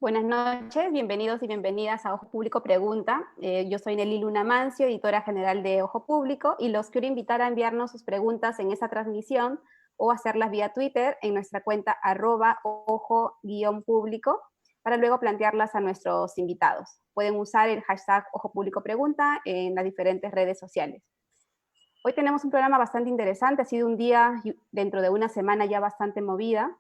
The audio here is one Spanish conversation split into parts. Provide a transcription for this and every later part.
Buenas noches, bienvenidos y bienvenidas a Ojo Público Pregunta. Yo soy Nelly Luna Mancio, editora general de Ojo Público, y los quiero invitar a enviarnos sus preguntas en esta transmisión o hacerlas vía Twitter en nuestra cuenta @ojo_público para luego plantearlas a nuestros invitados. Pueden usar el hashtag Ojo Público Pregunta en las diferentes redes sociales. Hoy tenemos un programa bastante interesante, ha sido un día dentro de una semana ya bastante movida.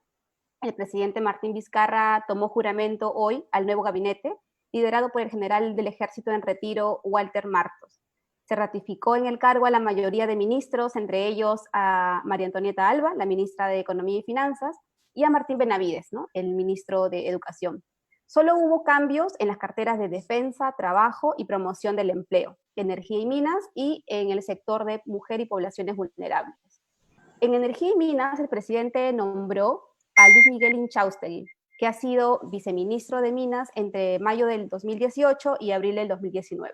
El presidente Martín Vizcarra tomó juramento hoy al nuevo gabinete, liderado por el general del Ejército en retiro, Walter Martos. Se ratificó en el cargo a la mayoría de ministros, entre ellos a María Antonieta Alba, la ministra de Economía y Finanzas, y a Martín Benavides, ¿no?, el ministro de Educación. Solo hubo cambios en las carteras de Defensa, Trabajo y Promoción del Empleo, Energía y Minas, y en el sector de Mujer y Poblaciones Vulnerables. En Energía y Minas, el presidente nombró a Luis Miguel Inchaustegui, que ha sido viceministro de Minas entre mayo del 2018 y abril del 2019.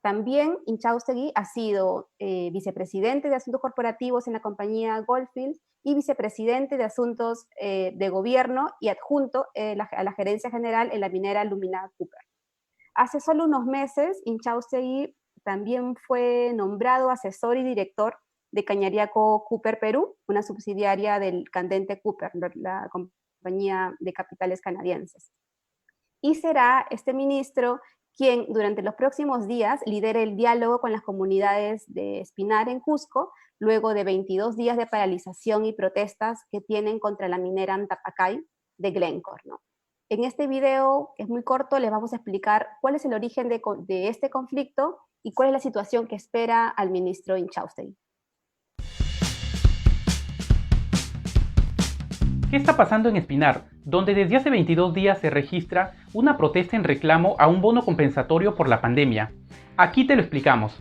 También Inchaustegui ha sido vicepresidente de Asuntos Corporativos en la compañía Goldfield y vicepresidente de Asuntos de Gobierno y adjunto a la gerencia general en la minera Lumina Cooper. Hace solo unos meses, Inchaustegui también fue nombrado asesor y director de Cañariaco Cooper Perú, una subsidiaria del Candente Cooper, la compañía de capitales canadienses. Y será este ministro quien durante los próximos días lidere el diálogo con las comunidades de Espinar en Cusco, luego de 22 días de paralización y protestas que tienen contra la minera Antapaccay de Glencore, ¿no? En este video, que es muy corto, les vamos a explicar cuál es el origen de este conflicto y cuál es la situación que espera al ministro Inchaustegui. ¿Qué está pasando en Espinar, donde desde hace 22 días se registra una protesta en reclamo a un bono compensatorio por la pandemia? Aquí te lo explicamos.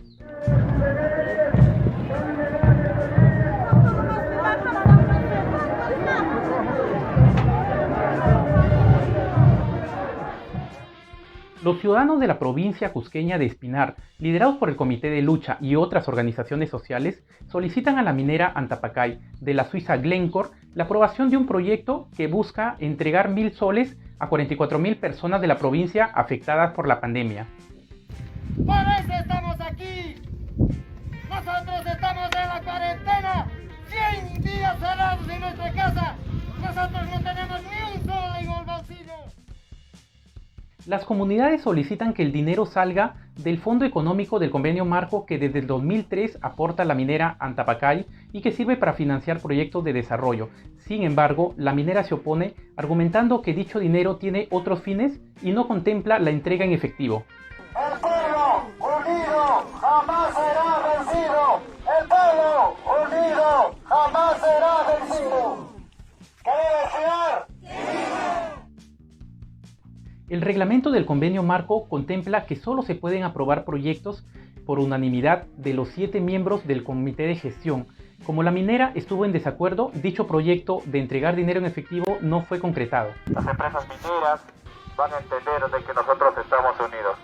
Los ciudadanos de la provincia cusqueña de Espinar, liderados por el Comité de Lucha y otras organizaciones sociales, solicitan a la minera Antapaccay de la Suiza Glencore la aprobación de un proyecto que busca entregar 1.000 soles a 44.000 personas de la provincia afectadas por la pandemia. ¡Por eso estamos aquí! Nosotros estamos en la cuarentena, 100 días cerrados en nuestra casa. Nosotros no tenemos ni un sol en el bolsillo. Las comunidades solicitan que el dinero salga del Fondo Económico del Convenio Marco que desde el 2003 aporta la minera Antapaccay y que sirve para financiar proyectos de desarrollo. Sin embargo, la minera se opone, argumentando que dicho dinero tiene otros fines y no contempla la entrega en efectivo. El pueblo unido jamás será vencido. El pueblo unido jamás será vencido. ¿Querés declarar? El reglamento del convenio marco contempla que solo se pueden aprobar proyectos por unanimidad de los 7 miembros del comité de gestión. Como la minera estuvo en desacuerdo, dicho proyecto de entregar dinero en efectivo no fue concretado. Las empresas mineras van a entender de que nosotros estamos unidos.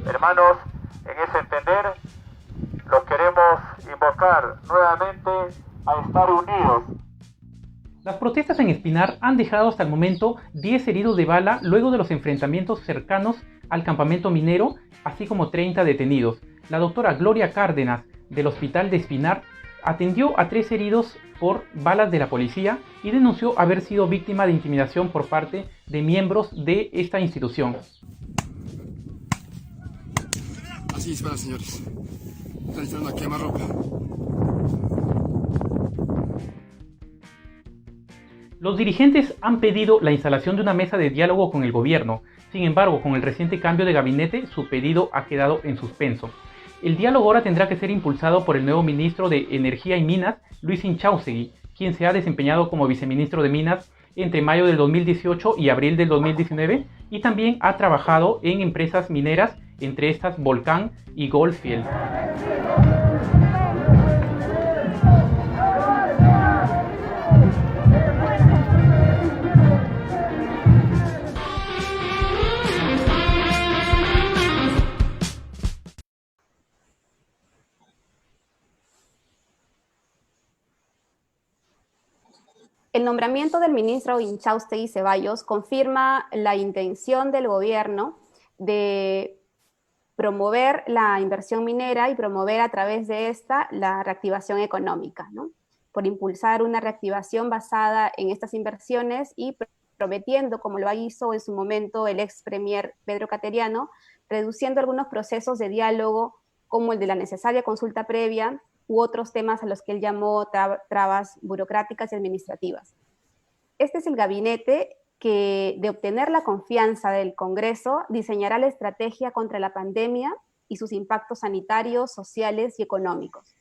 Hermanos, en ese entender los queremos invocar nuevamente a estar unidos. Las protestas en Espinar han dejado hasta el momento 10 heridos de bala luego de los enfrentamientos cercanos al campamento minero, así como 30 detenidos. La doctora Gloria Cárdenas del Hospital de Espinar atendió a 3 heridos por balas de la policía y denunció haber sido víctima de intimidación por parte de miembros de esta institución. Así disparan, señores. Están disparando a quemarropa. Los dirigentes han pedido la instalación de una mesa de diálogo con el gobierno. Sin embargo, con el reciente cambio de gabinete, su pedido ha quedado en suspenso. El diálogo ahora tendrá que ser impulsado por el nuevo ministro de Energía y Minas, Luis Inchaustegui, quien se ha desempeñado como viceministro de Minas entre mayo del 2018 y abril del 2019, y también ha trabajado en empresas mineras, entre estas Volcán y Goldfield. El nombramiento del ministro Inchaustegui Ceballos confirma la intención del gobierno de promover la inversión minera y promover a través de esta la reactivación económica, ¿no? Por impulsar una reactivación basada en estas inversiones y prometiendo, como lo hizo en su momento el ex premier Pedro Cateriano, reduciendo algunos procesos de diálogo como el de la necesaria consulta previa u otros temas a los que él llamó trabas burocráticas y administrativas. Este es el gabinete que, de obtener la confianza del Congreso, diseñará la estrategia contra la pandemia y sus impactos sanitarios, sociales y económicos.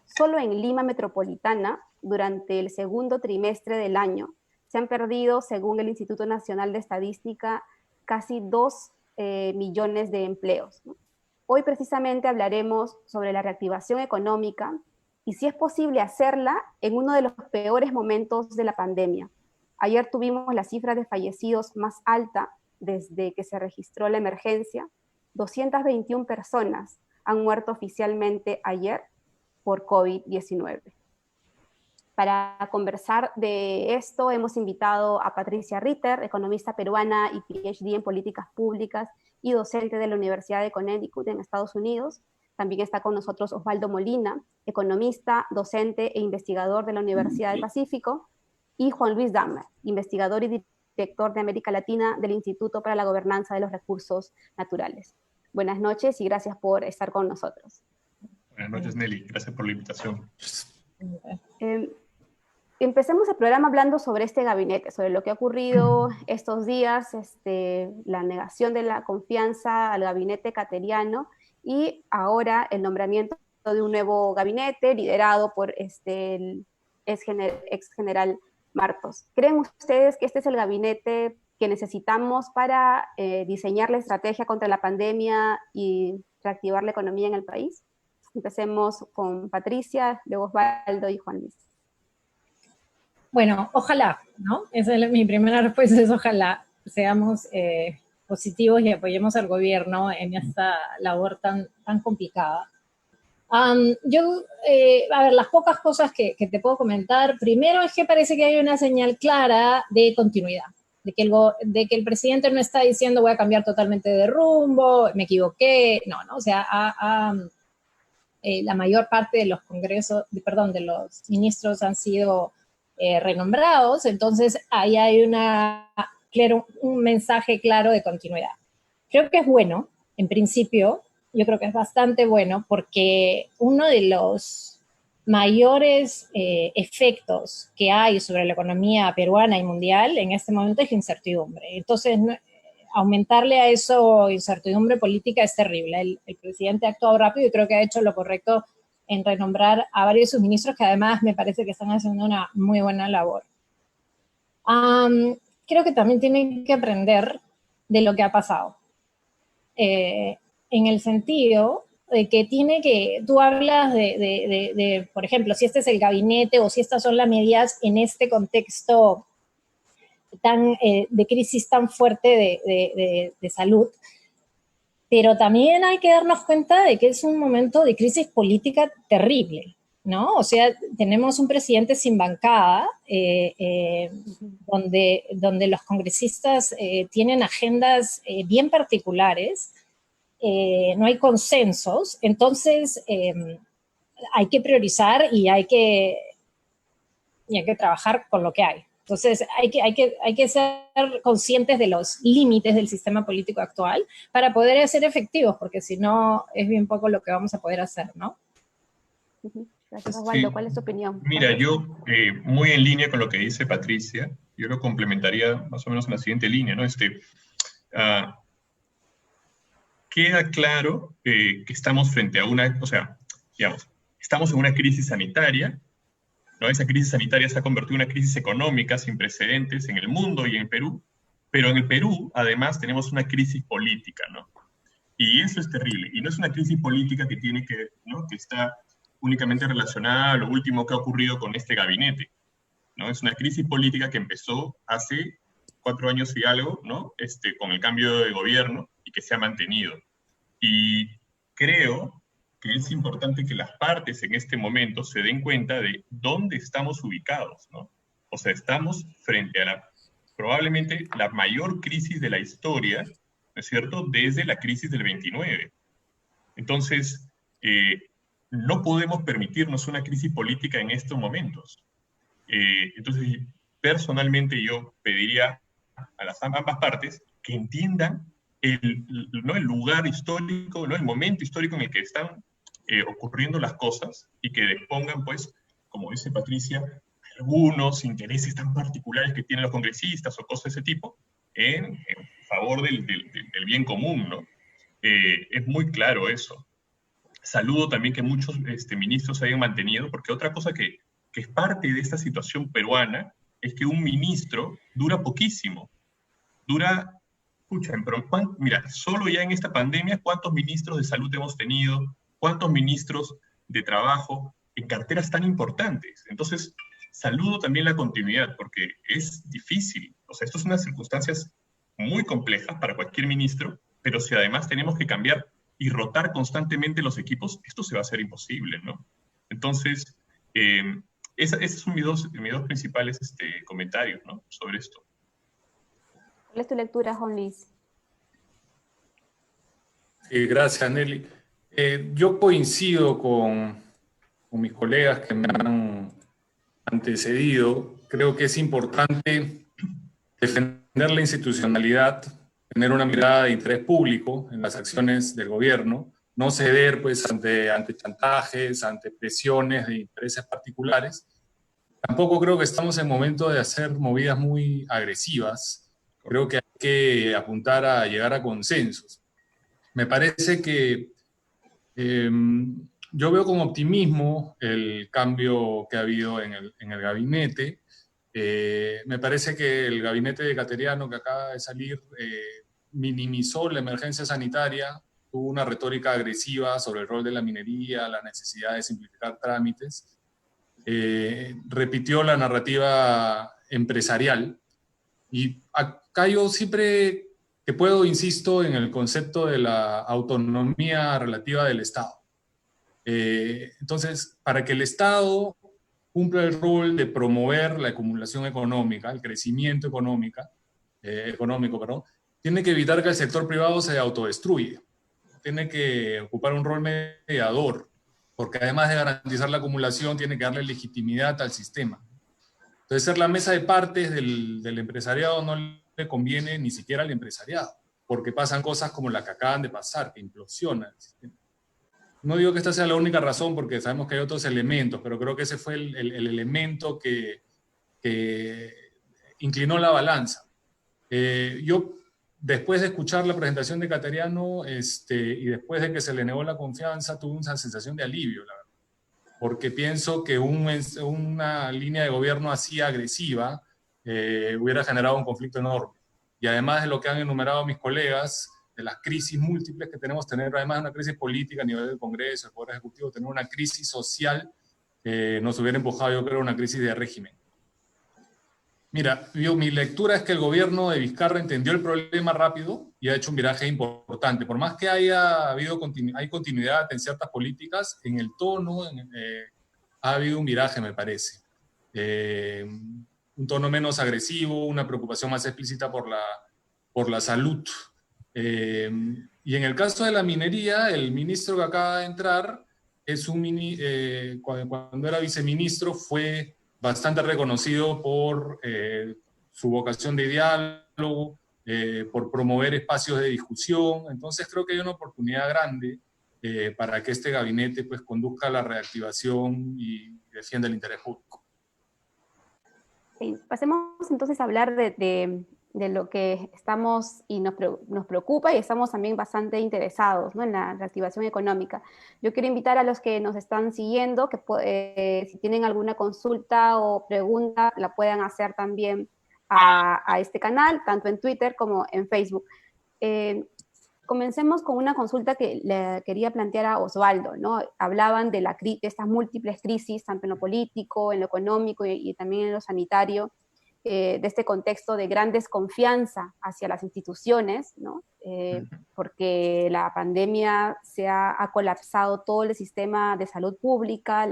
Solo en Lima Metropolitana, durante el segundo trimestre del año, se han perdido, según el Instituto Nacional de Estadística, casi 2 millones de empleos, ¿no? Hoy precisamente hablaremos sobre la reactivación económica y si es posible hacerla en uno de los peores momentos de la pandemia. Ayer tuvimos la cifra de fallecidos más alta desde que se registró la emergencia. 221 personas han muerto oficialmente ayer por COVID-19. Para conversar de esto hemos invitado a Patricia Ritter, economista peruana y PhD en políticas públicas y docente de la Universidad de Connecticut en Estados Unidos. También está con nosotros Osvaldo Molina, economista, docente e investigador de la Universidad del Pacífico, y Juan Luis Dahmer, investigador y director de América Latina del Instituto para la Gobernanza de los Recursos Naturales. Buenas noches y gracias por estar con nosotros. Buenas noches, Nelly. Gracias por la invitación. Empecemos el programa hablando sobre este gabinete, sobre lo que ha ocurrido estos días, la negación de la confianza al gabinete cateriano y ahora el nombramiento de un nuevo gabinete liderado por el ex general Martos. ¿Creen ustedes que este es el gabinete que necesitamos para diseñar la estrategia contra la pandemia y reactivar la economía en el país? Empecemos con Patricia, luego Osvaldo y Juan Luis. Bueno, ojalá, ¿no? Mi primera respuesta es ojalá seamos positivos y apoyemos al gobierno en esta labor tan complicada. A ver, las pocas cosas que te puedo comentar, primero es que parece que hay una señal clara de continuidad, de que el presidente no está diciendo voy a cambiar totalmente de rumbo, me equivoqué, no, o sea, la mayor parte de los de los ministros han sido renombrados, entonces ahí hay un mensaje claro de continuidad. Creo que es bueno, en principio, yo creo que es bastante bueno porque uno de los mayores efectos que hay sobre la economía peruana y mundial en este momento es incertidumbre. Entonces, aumentarle a eso incertidumbre política es terrible. El presidente ha actuado rápido y creo que ha hecho lo correcto en renombrar a varios de sus ministros que además me parece que están haciendo una muy buena labor. Creo que también tienen que aprender de lo que ha pasado. En el sentido de que tú hablas de, por ejemplo, si este es el gabinete o si estas son las medidas en este contexto de crisis tan fuerte de salud, pero también hay que darnos cuenta de que es un momento de crisis política terrible, ¿no? O sea, tenemos un presidente sin bancada, donde los congresistas tienen agendas bien particulares, no hay consensos, entonces hay que priorizar y hay que trabajar con lo que hay. Entonces, hay que ser conscientes de los límites del sistema político actual para poder ser efectivos, porque si no, es bien poco lo que vamos a poder hacer, ¿no? Gracias, Osvaldo. ¿Cuál es tu opinión? Mira, yo, muy en línea con lo que dice Patricia, yo lo complementaría más o menos en la siguiente línea, ¿no? Queda claro que estamos frente a estamos en una crisis sanitaria, ¿no? Esa crisis sanitaria se ha convertido en una crisis económica sin precedentes en el mundo y en Perú, pero en el Perú, además, tenemos una crisis política, ¿no? Y eso es terrible, y no es una crisis política que está únicamente relacionada a lo último que ha ocurrido con este gabinete, ¿no? Es una crisis política que empezó hace 4 años y algo, ¿no? Con el cambio de gobierno, y que se ha mantenido. Y creo que es importante que las partes en este momento se den cuenta de dónde estamos ubicados, ¿no? O sea, estamos frente a probablemente la mayor crisis de la historia, ¿no es cierto?, desde la crisis del 29. Entonces, no podemos permitirnos una crisis política en estos momentos. Entonces, personalmente yo pediría a las ambas partes que entiendan ¿no?, el lugar histórico, ¿no?, el momento histórico en el que están ocurriendo las cosas, y que pongan, pues, como dice Patricia, algunos intereses tan particulares que tienen los congresistas o cosas de ese tipo en favor del bien común, ¿no? Es muy claro eso. Saludo también que muchos ministros se hayan mantenido, porque otra cosa que es parte de esta situación peruana es que un ministro dura poquísimo. Dura, escucha, mira, solo ya en esta pandemia, ¿cuántos ministros de salud hemos tenido? ¿Cuántos ministros de trabajo en carteras tan importantes? Entonces, saludo también la continuidad, porque es difícil. O sea, estas son unas circunstancias muy complejas para cualquier ministro, pero si además tenemos que cambiar y rotar constantemente los equipos, esto se va a hacer imposible, ¿no? Entonces, esos son mis dos principales comentarios, ¿no?, sobre esto. ¿Cuál es tu lectura, Juan Luis? Gracias, Nelly. Yo coincido con mis colegas que me han antecedido. Creo que es importante defender la institucionalidad, tener una mirada de interés público en las acciones del gobierno, no ceder pues ante chantajes, ante presiones de intereses particulares. Tampoco creo que estamos en momento de hacer movidas muy agresivas. Creo que hay que apuntar a llegar a consensos. Me parece que yo veo con optimismo el cambio que ha habido en el gabinete. Me parece que el gabinete de Cateriano, que acaba de salir, minimizó la emergencia sanitaria, tuvo una retórica agresiva sobre el rol de la minería, la necesidad de simplificar trámites, repitió la narrativa empresarial, y acá yo siempre que puedo insisto en el concepto de la autonomía relativa del Estado. Entonces, para que el Estado cumpla el rol de promover la acumulación económica, el crecimiento económico, tiene que evitar que el sector privado se autodestruya. Tiene que ocupar un rol mediador, porque además de garantizar la acumulación, tiene que darle legitimidad al sistema. Entonces, ser la mesa de partes del empresariado no le conviene ni siquiera al empresariado, porque pasan cosas como la que acaban de pasar, que implosiona el sistema. No digo que esta sea la única razón, porque sabemos que hay otros elementos, pero creo que ese fue el elemento que inclinó la balanza. Yo, después de escuchar la presentación de Cateriano y después de que se le negó la confianza, tuve una sensación de alivio, la verdad, porque pienso que una línea de gobierno así agresiva hubiera generado un conflicto enorme. Y además de lo que han enumerado mis colegas, de las crisis múltiples que tenemos, tener además una crisis política a nivel del Congreso, el Poder Ejecutivo, tener una crisis social, nos hubiera empujado, yo creo, a una crisis de régimen. Mira, mi lectura es que el gobierno de Vizcarra entendió el problema rápido y ha hecho un viraje importante. Por más que hay continuidad en ciertas políticas, en el tono ha habido un viraje, me parece. Un tono menos agresivo, una preocupación más explícita por la salud. Y en el caso de la minería, el ministro que acaba de entrar, cuando era viceministro, fue bastante reconocido por su vocación de diálogo, por promover espacios de discusión. Entonces creo que hay una oportunidad grande para que este gabinete pues conduzca la reactivación y defienda el interés público. Sí, pasemos entonces a hablar de lo que estamos y nos preocupa y estamos también bastante interesados, ¿no?, en la reactivación económica. Yo quiero invitar a los que nos están siguiendo que si tienen alguna consulta o pregunta la puedan hacer también a este canal, tanto en Twitter como en Facebook. Comencemos con una consulta que le quería plantear a Osvaldo, ¿no? Hablaban de estas múltiples crisis, tanto en lo político, en lo económico y también en lo sanitario, de este contexto de gran desconfianza hacia las instituciones, ¿no? Porque la pandemia ha colapsado todo el sistema de salud pública,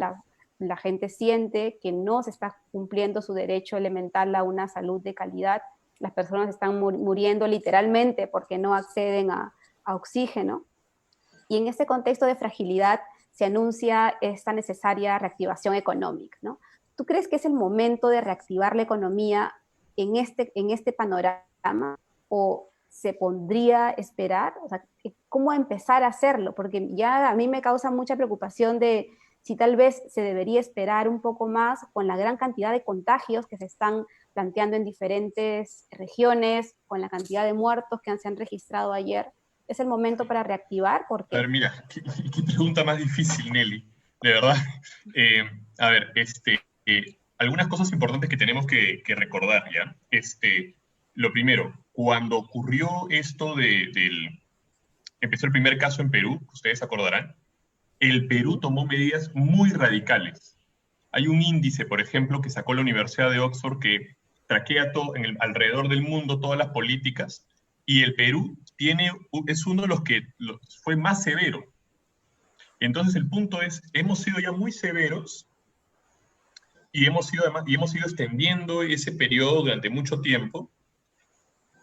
la gente siente que no se está cumpliendo su derecho elemental a una salud de calidad. Las personas están muriendo literalmente porque no acceden a oxígeno. Y en este contexto de fragilidad se anuncia esta necesaria reactivación económica, ¿no? ¿Tú crees que es el momento de reactivar la economía en este panorama, o se pondría a esperar? O sea, ¿cómo empezar a hacerlo? Porque ya a mí me causa mucha preocupación de si tal vez se debería esperar un poco más con la gran cantidad de contagios que se están planteando en diferentes regiones, con la cantidad de muertos que se han registrado ayer. ¿Es el momento para reactivar? ¿Por qué? A ver, mira, qué pregunta más difícil, Nelly, de verdad. A ver, algunas cosas importantes que tenemos que recordar, ¿ya? Lo primero, cuando ocurrió esto empezó el primer caso en Perú, ustedes acordarán, el Perú tomó medidas muy radicales. Hay un índice, por ejemplo, que sacó la Universidad de Oxford que traquea alrededor del mundo todas las políticas, y el Perú es uno de los que fue más severo. Entonces el punto es, hemos sido ya muy severos y hemos ido extendiendo ese periodo durante mucho tiempo,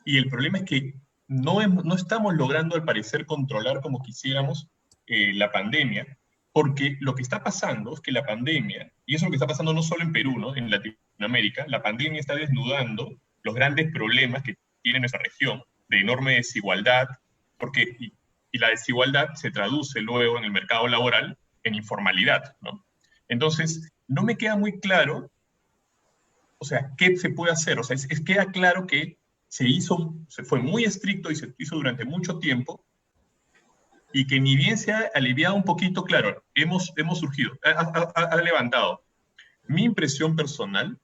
y el problema es que no estamos logrando al parecer controlar como quisiéramos la pandemia, porque lo que está pasando es que la pandemia, y eso es lo que está pasando no solo en Perú, ¿no? En Latinoamérica, la pandemia está desnudando los grandes problemas que tiene nuestra región, de enorme desigualdad, y la desigualdad se traduce luego en el mercado laboral en informalidad, ¿no? Entonces, no me queda muy claro, o sea, qué se puede hacer. O sea, queda claro que se fue muy estricto y se hizo durante mucho tiempo, y que ni bien se ha aliviado un poquito, claro, hemos surgido, ha levantado. Mi impresión personal,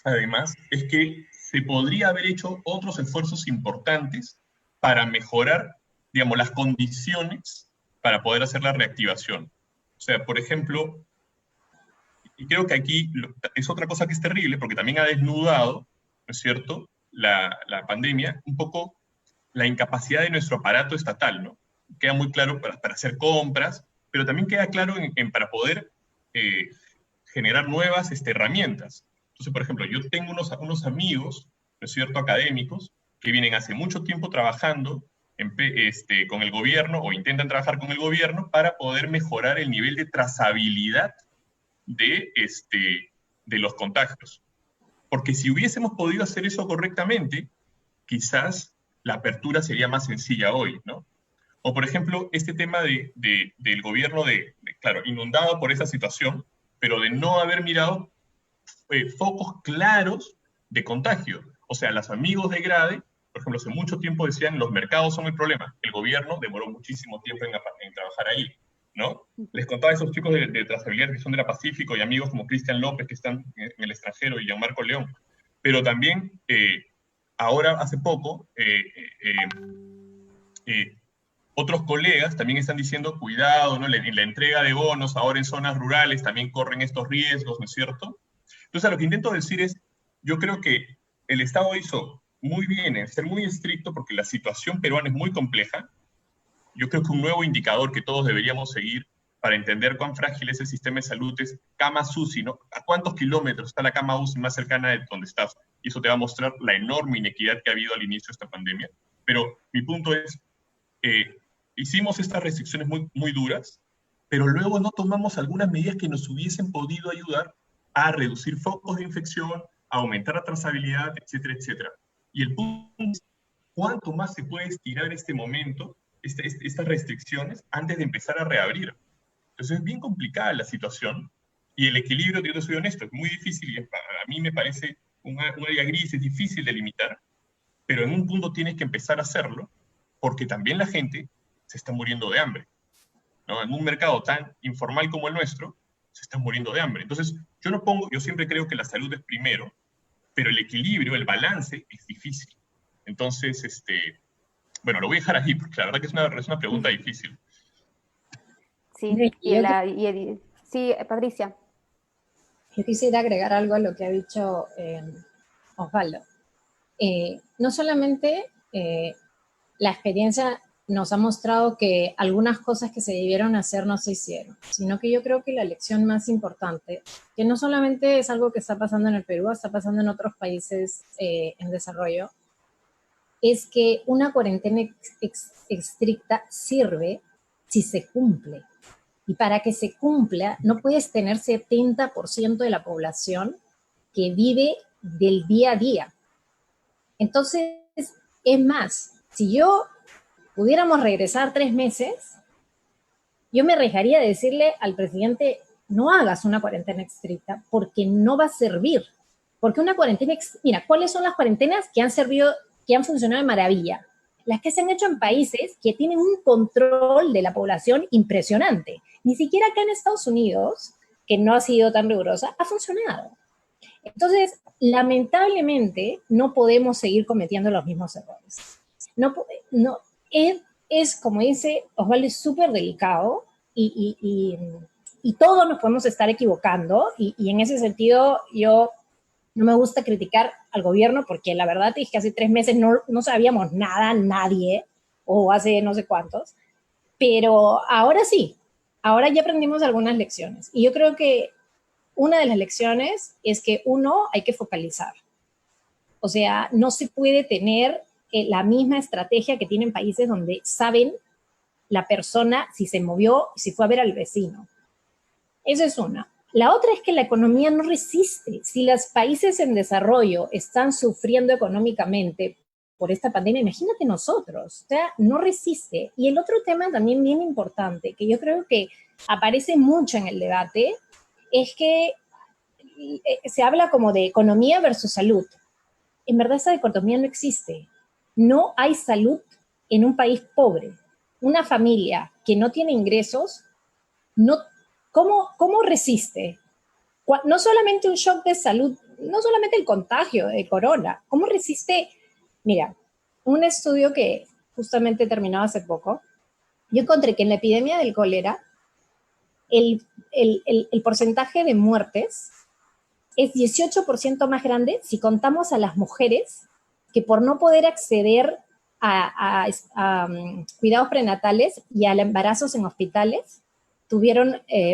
además, es que se podría haber hecho otros esfuerzos importantes para mejorar, digamos, las condiciones para poder hacer la reactivación. O sea, por ejemplo, y creo que aquí es otra cosa que es terrible, porque también ha desnudado, ¿no es cierto?, la pandemia, un poco la incapacidad de nuestro aparato estatal, ¿no? Queda muy claro para hacer compras, pero también queda claro para poder generar nuevas Entonces, por ejemplo, yo tengo unos amigos, ¿no es cierto?, académicos, que vienen hace mucho tiempo trabajando con el gobierno, o intentan trabajar con el gobierno, para poder mejorar el nivel de trazabilidad de los contagios. Porque si hubiésemos podido hacer eso correctamente, quizás la apertura sería más sencilla hoy, ¿no? O, por ejemplo, este tema del gobierno claro, inundado por esa situación, pero de no haber mirado focos claros de contagio. O sea, los amigos de Grade, por ejemplo, hace mucho tiempo decían los mercados son el problema. El gobierno demoró muchísimo tiempo en trabajar ahí, ¿no? Les contaba a esos chicos de trazabilidad que son de la Pacífico, y amigos como Cristian López, que están en el extranjero, y Gianmarco León. Pero también, ahora, hace poco, otros colegas también están diciendo, cuidado, ¿no? En la entrega de bonos, ahora en zonas rurales, también corren estos riesgos, ¿no es cierto? Entonces, lo que intento decir es, yo creo que el Estado hizo muy bien en ser muy estricto, porque la situación peruana es muy compleja. Yo creo que un nuevo indicador que todos deberíamos seguir para entender cuán frágil es el sistema de salud es camas UCI, ¿no? ¿A cuántos kilómetros está la cama UCI más cercana de donde estás? Y eso te va a mostrar la enorme inequidad que ha habido al inicio de esta pandemia. Pero mi punto es, hicimos estas restricciones muy, muy duras, pero luego no tomamos algunas medidas que nos hubiesen podido ayudar a reducir focos de infección, a aumentar la trazabilidad, etcétera, etcétera. Y el punto es, ¿cuánto más se puede estirar en este momento estas restricciones antes de empezar a reabrir? Entonces es bien complicada la situación, y el equilibrio, yo te soy honesto, es muy difícil, y a mí me parece un área gris, es difícil de limitar, pero en un punto tienes que empezar a hacerlo, porque también la gente se está muriendo de hambre, ¿no? En un mercado tan informal como el nuestro, se está muriendo de hambre. Entonces, yo siempre creo que la salud es primero, pero el equilibrio, el balance, es difícil. Entonces, bueno, lo voy a dejar ahí, porque la verdad que es una pregunta difícil. Sí, sí, Patricia. Yo quisiera agregar algo a lo que ha dicho Osvaldo. No solamente la experiencia nos ha mostrado que algunas cosas que se debieron hacer no se hicieron, sino que yo creo que la lección más importante, que no solamente es algo que está pasando en el Perú, está pasando en otros países en desarrollo, es que una cuarentena estricta sirve si se cumple. Y para que se cumpla, no puedes tener 70% de la población que vive del día a día. Entonces, es más, si yo pudiéramos regresar 3 meses, yo me arriesgaría a decirle al presidente, no hagas una cuarentena estricta, porque no va a servir. Porque una cuarentena, mira, ¿cuáles son las cuarentenas que han servido, que han funcionado de maravilla? Las que se han hecho en países que tienen un control de la población impresionante. Ni siquiera acá en Estados Unidos, que no ha sido tan rigurosa, ha funcionado. Entonces, lamentablemente, no podemos seguir cometiendo los mismos errores. No, es como dice Osvaldo, es súper delicado y todos nos podemos estar equivocando y en ese sentido yo no me gusta criticar al gobierno porque la verdad es que hace 3 meses no sabíamos nada, nadie, o hace no sé cuántos, pero ahora sí, ahora ya aprendimos algunas lecciones y yo creo que una de las lecciones es que uno, hay que focalizar. O sea, no se puede tener la misma estrategia que tienen países donde saben la persona si se movió, si fue a ver al vecino. Eso es una. La otra es que la economía no resiste. Si los países en desarrollo están sufriendo económicamente por esta pandemia, imagínate nosotros. O sea, no resiste. Y el otro tema también bien importante, que yo creo que aparece mucho en el debate, es que se habla como de economía versus salud. En verdad esa dicotomía no existe. No hay salud en un país pobre. Una familia que no tiene ingresos, no, ¿cómo resiste? No solamente un shock de salud, no solamente el contagio de corona, ¿cómo resiste? Mira, un estudio que justamente terminado hace poco, yo encontré que en la epidemia del cólera, el porcentaje de muertes es 18% más grande si contamos a las mujeres que por no poder acceder a cuidados prenatales y a embarazos en hospitales,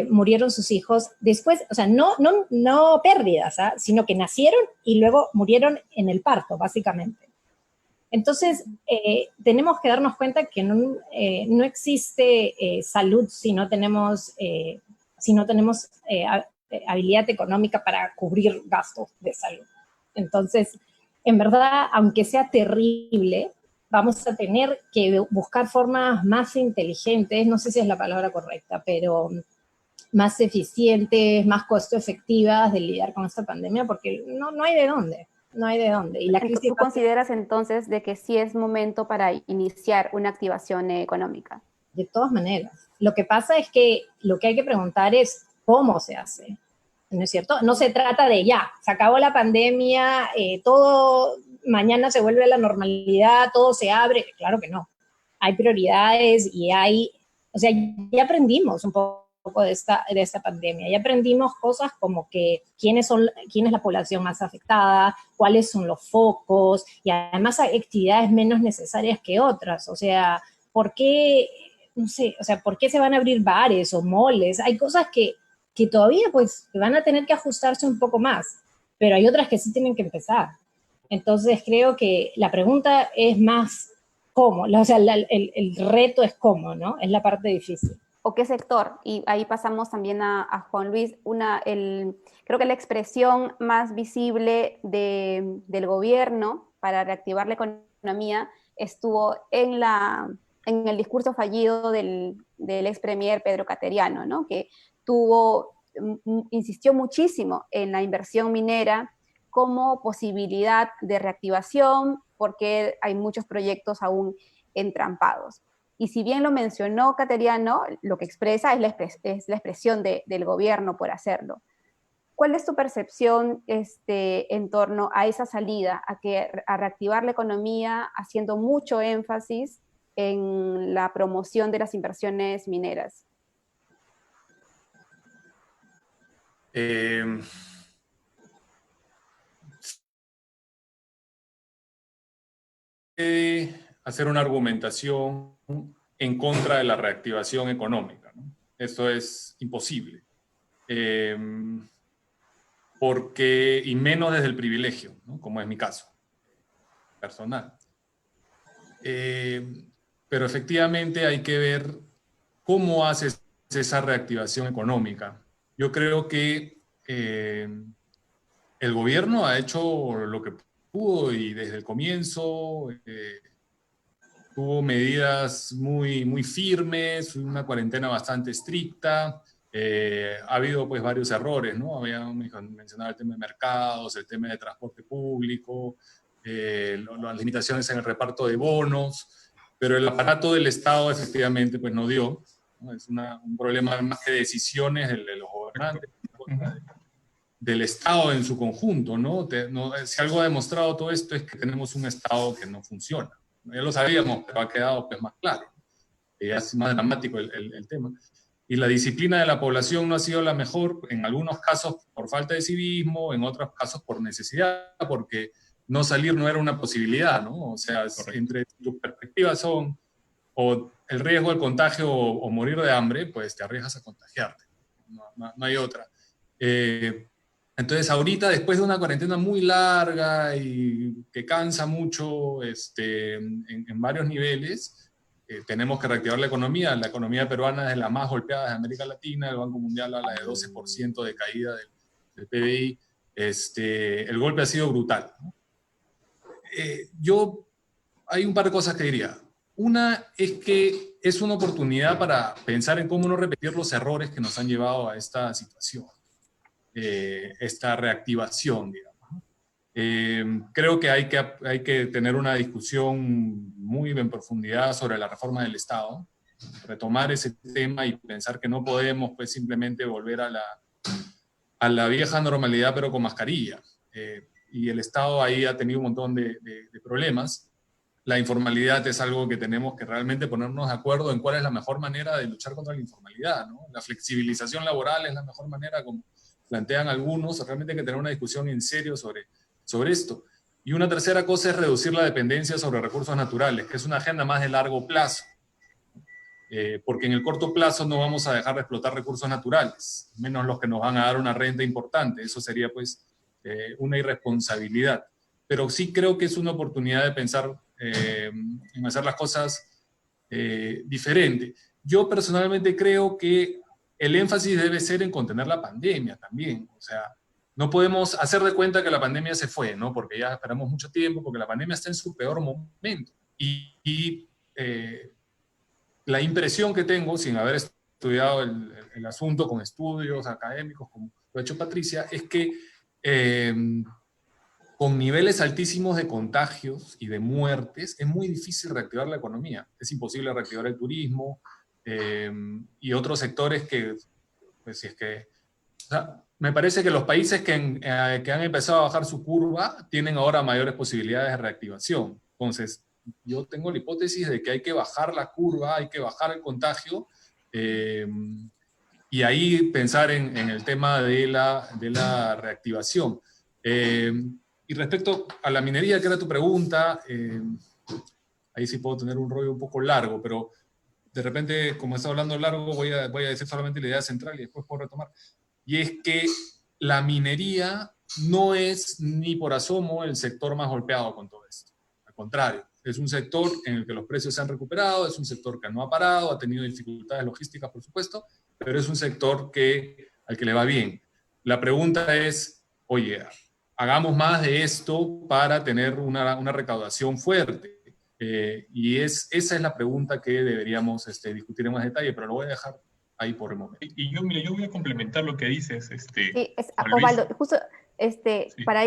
murieron sus hijos después, o sea, no pérdidas, ¿ah? Sino que nacieron y luego murieron en el parto, básicamente. Entonces, tenemos que darnos cuenta que no existe salud si no tenemos habilidad económica para cubrir gastos de salud. Entonces, en verdad, aunque sea terrible, vamos a tener que buscar formas más inteligentes, no sé si es la palabra correcta, pero más eficientes, más costo efectivas de lidiar con esta pandemia, porque no hay de dónde. No hay de dónde. Y la crisis ¿Tú consideras entonces de que sí es momento para iniciar una activación económica? De todas maneras. Lo que pasa es que lo que hay que preguntar es cómo se hace, ¿no es cierto? No se trata de ya, se acabó la pandemia, todo mañana se vuelve a la normalidad, todo se abre. Claro que no. Hay prioridades y o sea, ya aprendimos un poco de esta pandemia. Ya aprendimos cosas como que quién es la población más afectada, cuáles son los focos, y además hay actividades menos necesarias que otras. O sea, ¿por qué, no sé, o sea, por qué se van a abrir bares o moles? Hay cosas que todavía pues van a tener que ajustarse un poco más, pero hay otras que sí tienen que empezar. Entonces creo que la pregunta es más cómo, o sea, el reto es cómo, ¿no? Es la parte difícil. ¿O qué sector? Y ahí pasamos también a Juan Luis. Creo que la expresión más visible del gobierno para reactivar la economía estuvo en el discurso fallido del ex premier Pedro Cateriano, ¿no? Que insistió muchísimo en la inversión minera como posibilidad de reactivación, porque hay muchos proyectos aún entrampados. Y si bien lo mencionó Cateriano, lo que expresa es la expresión del gobierno por hacerlo. ¿Cuál es tu percepción en torno a esa salida, a reactivar la economía haciendo mucho énfasis en la promoción de las inversiones mineras? hacer una argumentación en contra de la reactivación económica, ¿no? Esto es imposible. Y menos desde el privilegio, ¿no? Como es mi caso personal. Pero efectivamente hay que ver cómo haces esa reactivación económica. Yo creo que el gobierno ha hecho lo que pudo y desde el comienzo tuvo medidas muy firmes, una cuarentena bastante estricta. Ha habido pues varios errores, ¿no? Había mencionado el tema de mercados, el tema de transporte público, las limitaciones en el reparto de bonos, pero el aparato del Estado efectivamente pues no dio, ¿no? Es un problema más que decisiones de los gobernantes, del Estado en su conjunto, ¿no? Si algo ha demostrado todo esto es que tenemos un Estado que no funciona. Ya lo sabíamos, pero ha quedado pues más claro. Es más dramático el tema. Y la disciplina de la población no ha sido la mejor, en algunos casos por falta de civismo, en otros casos por necesidad, porque no salir no era una posibilidad, ¿no? O sea, entre tus perspectivas son o el riesgo del contagio o morir de hambre, pues te arriesgas a contagiarte. No hay otra. Entonces, ahorita, después de una cuarentena muy larga y que cansa mucho en varios niveles, tenemos que reactivar la economía. La economía peruana es de las más golpeadas de América Latina. El Banco Mundial habla de 12% de caída del PBI. El golpe ha sido brutal, ¿no? Hay un par de cosas que diría. Una es que es una oportunidad para pensar en cómo no repetir los errores que nos han llevado a esta situación. Esta reactivación, digamos. Creo que hay que tener una discusión muy en profundidad sobre la reforma del Estado, retomar ese tema y pensar que no podemos pues, simplemente volver a la vieja normalidad pero con mascarilla. Y el Estado ahí ha tenido un montón de problemas. La informalidad es algo que tenemos que realmente ponernos de acuerdo en cuál es la mejor manera de luchar contra la informalidad, ¿no? La flexibilización laboral es la mejor manera, como plantean algunos. Realmente hay que tener una discusión en serio sobre esto. Y una tercera cosa es reducir la dependencia sobre recursos naturales, que es una agenda más de largo plazo. Porque en el corto plazo no vamos a dejar de explotar recursos naturales, menos los que nos van a dar una renta importante. Eso sería pues una irresponsabilidad. Pero sí creo que es una oportunidad de pensar en hacer las cosas diferente. Yo personalmente creo que el énfasis debe ser en contener la pandemia también. O sea, no podemos hacer de cuenta que la pandemia se fue, ¿no? Porque ya esperamos mucho tiempo, porque la pandemia está en su peor momento. Y la impresión que tengo, sin haber estudiado el asunto con estudios académicos, como lo ha hecho Patricia, es que con niveles altísimos de contagios y de muertes, es muy difícil reactivar la economía. Es imposible reactivar el turismo y otros sectores que, pues si es que... O sea, me parece que los países que han empezado a bajar su curva tienen ahora mayores posibilidades de reactivación. Entonces, yo tengo la hipótesis de que hay que bajar la curva, hay que bajar el contagio y ahí pensar en el tema de la reactivación. Y respecto a la minería, que era tu pregunta, ahí sí puedo tener un rollo un poco largo, pero de repente, como está hablando largo, voy a decir solamente la idea central y después puedo retomar. Y es que la minería no es ni por asomo el sector más golpeado con todo esto. Al contrario, es un sector en el que los precios se han recuperado, es un sector que no ha parado, ha tenido dificultades logísticas, por supuesto, pero es un sector al que le va bien. La pregunta es, oye, hagamos más de esto para tener una recaudación fuerte. Y esa es la pregunta que deberíamos discutir en más detalle, pero lo voy a dejar ahí por el momento. Y yo voy a complementar lo que dices. Sí, Osvaldo, justo sí. Para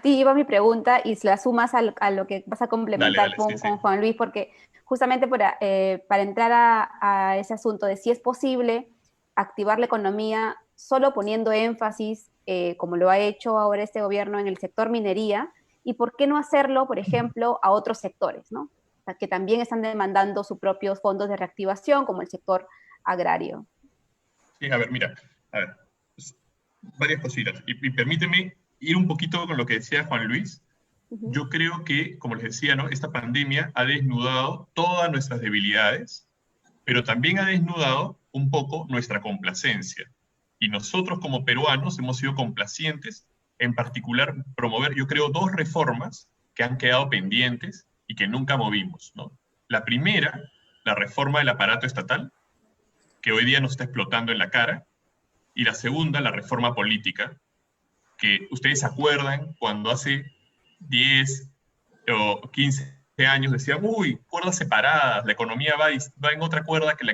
ti iba mi pregunta y si la sumas a lo que vas a complementar con Juan Luis, porque justamente para entrar a ese asunto de si es posible activar la economía solo poniendo énfasis, como lo ha hecho ahora este gobierno en el sector minería, y por qué no hacerlo, por ejemplo, a otros sectores, ¿no? O sea, que también están demandando sus propios fondos de reactivación, como el sector agrario. Sí, a ver, mira, varias cositas. Y permíteme ir un poquito con lo que decía Juan Luis, Yo creo que, como les decía, ¿no? Esta pandemia ha desnudado todas nuestras debilidades, pero también ha desnudado un poco nuestra complacencia. Y nosotros como peruanos hemos sido complacientes, en particular promover, yo creo, dos reformas que han quedado pendientes y que nunca movimos, ¿no? La primera, la reforma del aparato estatal, que hoy día nos está explotando en la cara, y la segunda, la reforma política, que ustedes se acuerdan cuando hace 10 o 15 años decían, uy, cuerdas separadas, la economía va en otra cuerda que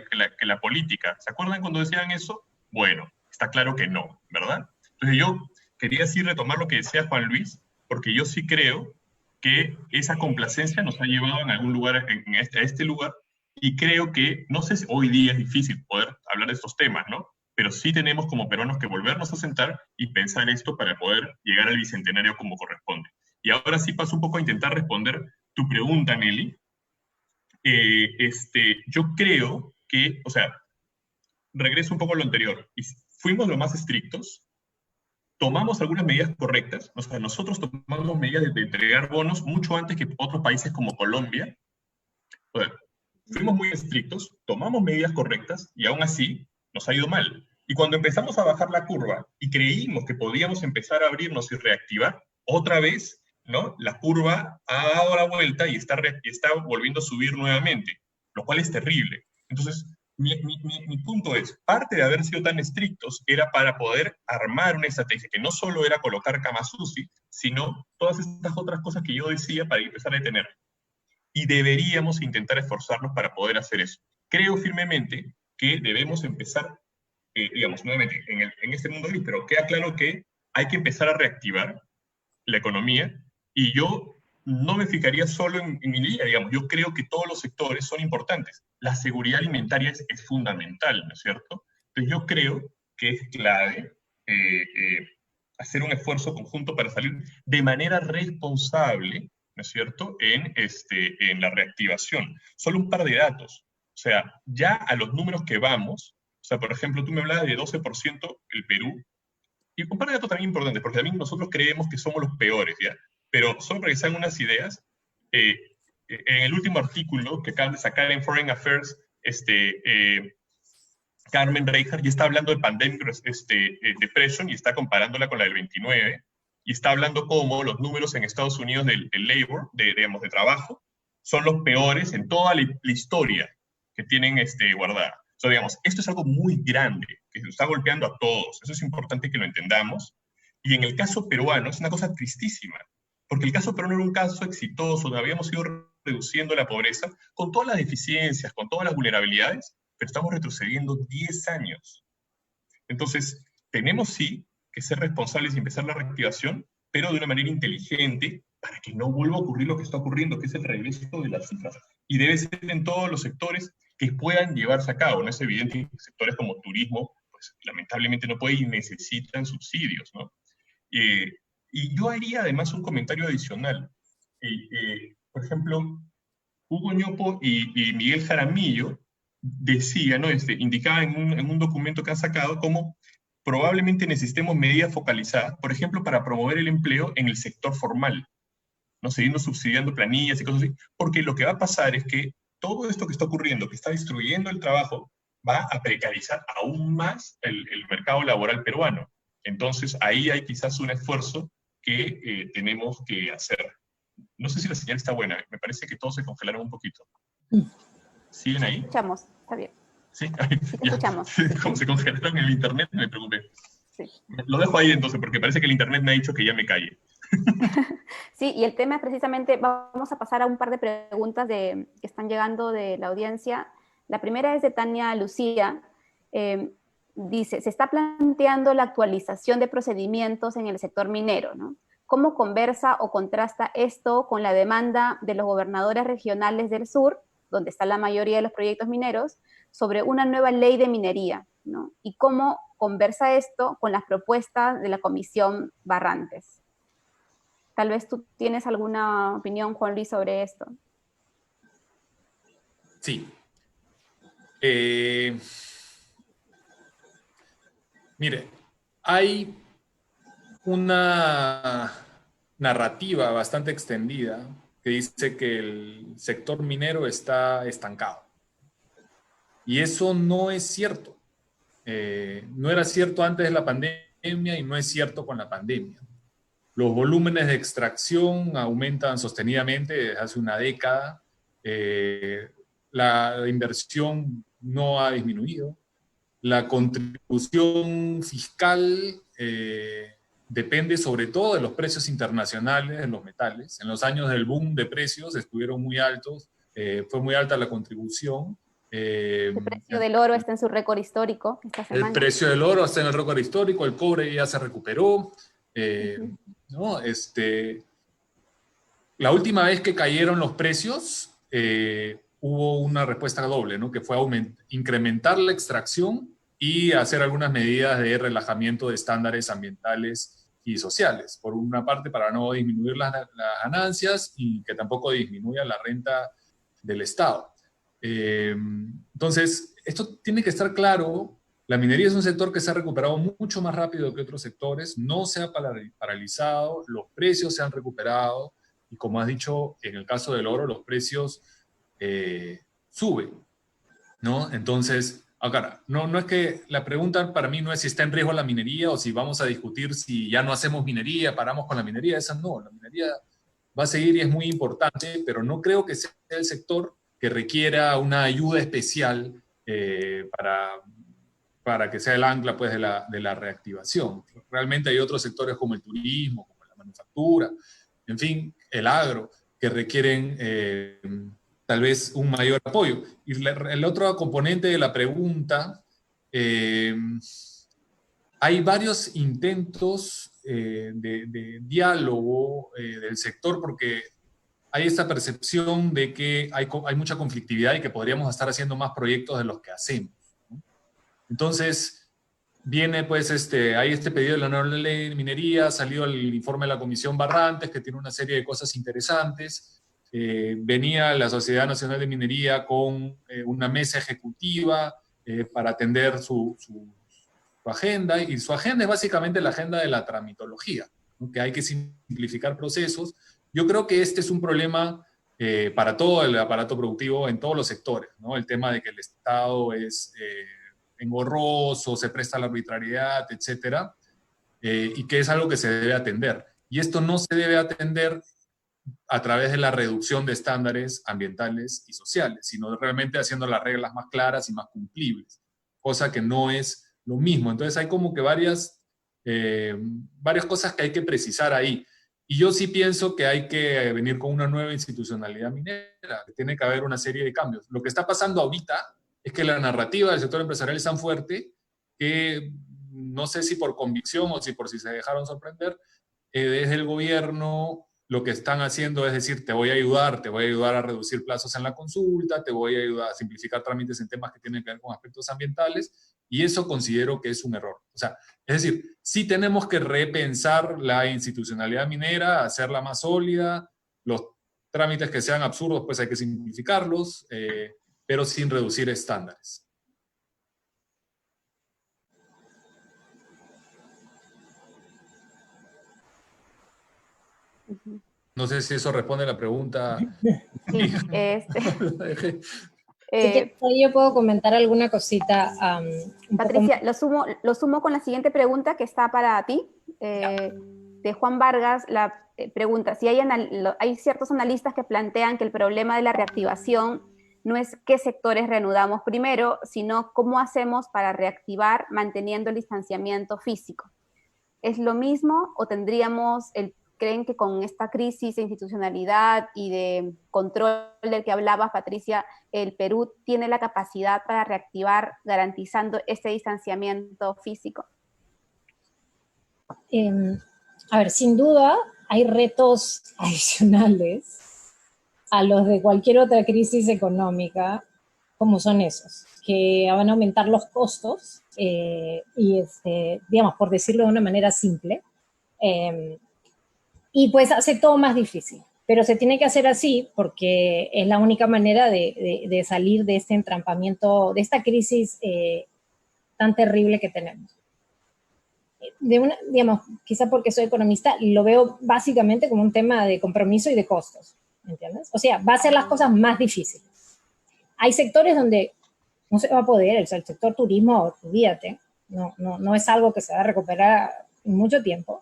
la política. ¿Se acuerdan cuando decían eso? Bueno, está claro que no, ¿verdad? Entonces yo quería sí retomar lo que decía Juan Luis, porque yo sí creo que esa complacencia nos ha llevado en algún lugar, a este lugar, y creo que, no sé si hoy día es difícil poder hablar de estos temas, ¿no? Pero sí tenemos como peruanos que volvernos a sentar y pensar esto para poder llegar al bicentenario como corresponde. Y ahora sí paso un poco a intentar responder tu pregunta, Nelly. Yo creo que, o sea, regreso un poco a lo anterior. Y fuimos lo más estrictos, tomamos algunas medidas correctas, o sea, nosotros tomamos medidas de entregar bonos mucho antes que otros países como Colombia. O sea, fuimos muy estrictos, tomamos medidas correctas y aún así nos ha ido mal. Y cuando empezamos a bajar la curva y creímos que podíamos empezar a abrirnos y reactivar, otra vez, ¿no? La curva ha dado la vuelta y está volviendo a subir nuevamente, lo cual es terrible. Entonces, mi punto es, parte de haber sido tan estrictos era para poder armar una estrategia que no solo era colocar camas UCI, sino todas estas otras cosas que yo decía para empezar a detener. Y deberíamos intentar esforzarnos para poder hacer eso. Creo firmemente que debemos empezar, digamos, nuevamente, en este mundo gris, pero queda claro que hay que empezar a reactivar la economía, y yo no me fijaría solo en mi línea, digamos, yo creo que todos los sectores son importantes. La seguridad alimentaria es fundamental, ¿no es cierto? Entonces yo creo que es clave hacer un esfuerzo conjunto para salir de manera responsable, ¿no es cierto?, en la reactivación. Solo un par de datos. O sea, ya a los números que vamos, o sea, por ejemplo, tú me hablabas de 12% el Perú, y un par de datos también importantes, porque también nosotros creemos que somos los peores, ¿ya? Pero solo para que se hagan unas ideas, en el último artículo que acaban de sacar en Foreign Affairs, Carmen Reinhardt ya está hablando de Pandemic Depression y está comparándola con la del 29, y está hablando cómo los números en Estados Unidos del labor, digamos, de trabajo, son los peores en toda la historia que tienen guardada. O sea, digamos, esto es algo muy grande, que se está golpeando a todos. Eso es importante que lo entendamos. Y en el caso peruano es una cosa tristísima, porque el caso peruano era un caso exitoso, donde habíamos ido reduciendo la pobreza, con todas las deficiencias, con todas las vulnerabilidades, pero estamos retrocediendo 10 años. Entonces, tenemos sí que ser responsables y empezar la reactivación, pero de una manera inteligente, para que no vuelva a ocurrir lo que está ocurriendo, que es el regreso de las cifras. Y debe ser en todos los sectores que puedan llevarse a cabo, ¿no? Es evidente que sectores como turismo, pues lamentablemente no pueden y necesitan subsidios, ¿no? Y yo haría además un comentario adicional. Por ejemplo, Hugo Ñopo y Miguel Jaramillo decían, ¿no? Indicaban en un documento que han sacado cómo probablemente necesitemos medidas focalizadas, por ejemplo, para promover el empleo en el sector formal, ¿no? Siguiendo subsidiando planillas y cosas así, porque lo que va a pasar es que todo esto que está ocurriendo, que está destruyendo el trabajo, va a precarizar aún más el mercado laboral peruano. Entonces, ahí hay quizás un esfuerzo que tenemos que hacer. No sé si la señal está buena, me parece que todos se congelaron un poquito. ¿Siguen ahí? Escuchamos, está bien. Sí, sí te escuchamos. Como se congelaron en el internet, me preocupé. Sí. Lo dejo ahí entonces, porque parece que el internet me ha dicho que ya me calle. Sí, y el tema es precisamente, vamos a pasar a un par de preguntas que están llegando de la audiencia. La primera es de Tania Lucía. Dice, se está planteando la actualización de procedimientos en el sector minero, ¿no? ¿Cómo conversa o contrasta esto con la demanda de los gobernadores regionales del sur, donde está la mayoría de los proyectos mineros, sobre una nueva ley de minería, ¿no? Y cómo conversa esto con las propuestas de la Comisión Barrantes? Tal vez tú tienes alguna opinión, Juan Luis, sobre esto. Sí. Mire, hay una narrativa bastante extendida que dice que el sector minero está estancado. Y eso no es cierto. No era cierto antes de la pandemia y no es cierto con la pandemia. Los volúmenes de extracción aumentan sostenidamente desde hace una década. La inversión no ha disminuido. La contribución fiscal depende sobre todo de los precios internacionales de los metales. En los años del boom de precios estuvieron muy altos, fue muy alta la contribución. El precio del oro está en su récord histórico esta semana. El precio del oro está en el récord histórico, el cobre ya se recuperó. ¿No? La última vez que cayeron los precios, hubo una respuesta doble, ¿no? Que fue incrementar la extracción y hacer algunas medidas de relajamiento de estándares ambientales y sociales. Por una parte, para no disminuir las ganancias y que tampoco disminuya la renta del Estado. Entonces, esto tiene que estar claro. La minería es un sector que se ha recuperado mucho más rápido que otros sectores, no se ha paralizado, los precios se han recuperado y, como has dicho, en el caso del oro, los precios suben, ¿no? Entonces, ahora, no es que la pregunta para mí no es si está en riesgo la minería o si vamos a discutir si ya no hacemos minería, paramos con la minería. Esa no, la minería va a seguir y es muy importante, pero no creo que sea el sector que requiera una ayuda especial para que sea el ancla, pues, de la reactivación. Realmente hay otros sectores como el turismo, como la manufactura, en fin, el agro, que requieren tal vez un mayor apoyo. Y el otro componente de la pregunta, hay varios intentos de diálogo del sector, porque hay esta percepción de que hay mucha conflictividad y que podríamos estar haciendo más proyectos de los que hacemos. Entonces, viene pues hay este pedido de la nueva ley de minería, salió el informe de la Comisión Barrantes, que tiene una serie de cosas interesantes. Venía la Sociedad Nacional de Minería con una mesa ejecutiva para atender su agenda, y su agenda es básicamente la agenda de la tramitología, ¿no? Que hay que simplificar procesos. Yo creo que este es un problema para todo el aparato productivo en todos los sectores, ¿no? El tema de que el Estado es engorroso, se presta a la arbitrariedad, etcétera, y que es algo que se debe atender. Y esto no se debe atender a través de la reducción de estándares ambientales y sociales, sino realmente haciendo las reglas más claras y más cumplibles, cosa que no es lo mismo. Entonces hay como que varias cosas que hay que precisar ahí. Y yo sí pienso que hay que venir con una nueva institucionalidad minera, que tiene que haber una serie de cambios. Lo que está pasando ahorita es que la narrativa del sector empresarial es tan fuerte que no sé si por convicción o si se dejaron sorprender, desde el gobierno lo que están haciendo es decir, te voy a ayudar a reducir plazos en la consulta, te voy a ayudar a simplificar trámites en temas que tienen que ver con aspectos ambientales, y eso considero que es un error. O sea, es decir, sí tenemos que repensar la institucionalidad minera, hacerla más sólida, los trámites que sean absurdos pues hay que simplificarlos, pero sin reducir estándares. No sé si eso responde a la pregunta. Yo puedo comentar alguna cosita. Patricia, lo sumo con la siguiente pregunta que está para ti, de Juan Vargas. La pregunta, si hay ciertos analistas que plantean que el problema de la reactivación no es qué sectores reanudamos primero, sino cómo hacemos para reactivar manteniendo el distanciamiento físico. ¿Es lo mismo o creen que con esta crisis de institucionalidad y de control del que hablabas, Patricia, el Perú tiene la capacidad para reactivar garantizando este distanciamiento físico? A ver, sin duda hay retos adicionales a los de cualquier otra crisis económica, como son esos, que van a aumentar los costos y, digamos, por decirlo de una manera simple, y pues hace todo más difícil. Pero se tiene que hacer así porque es la única manera de salir de este entrampamiento, de esta crisis tan terrible que tenemos. digamos, quizá porque soy economista, lo veo básicamente como un tema de compromiso y de costos, ¿entiendes? O sea, va a ser las cosas más difíciles. Hay sectores donde no se va a poder, el sector turismo, olvídate, no es algo que se va a recuperar en mucho tiempo,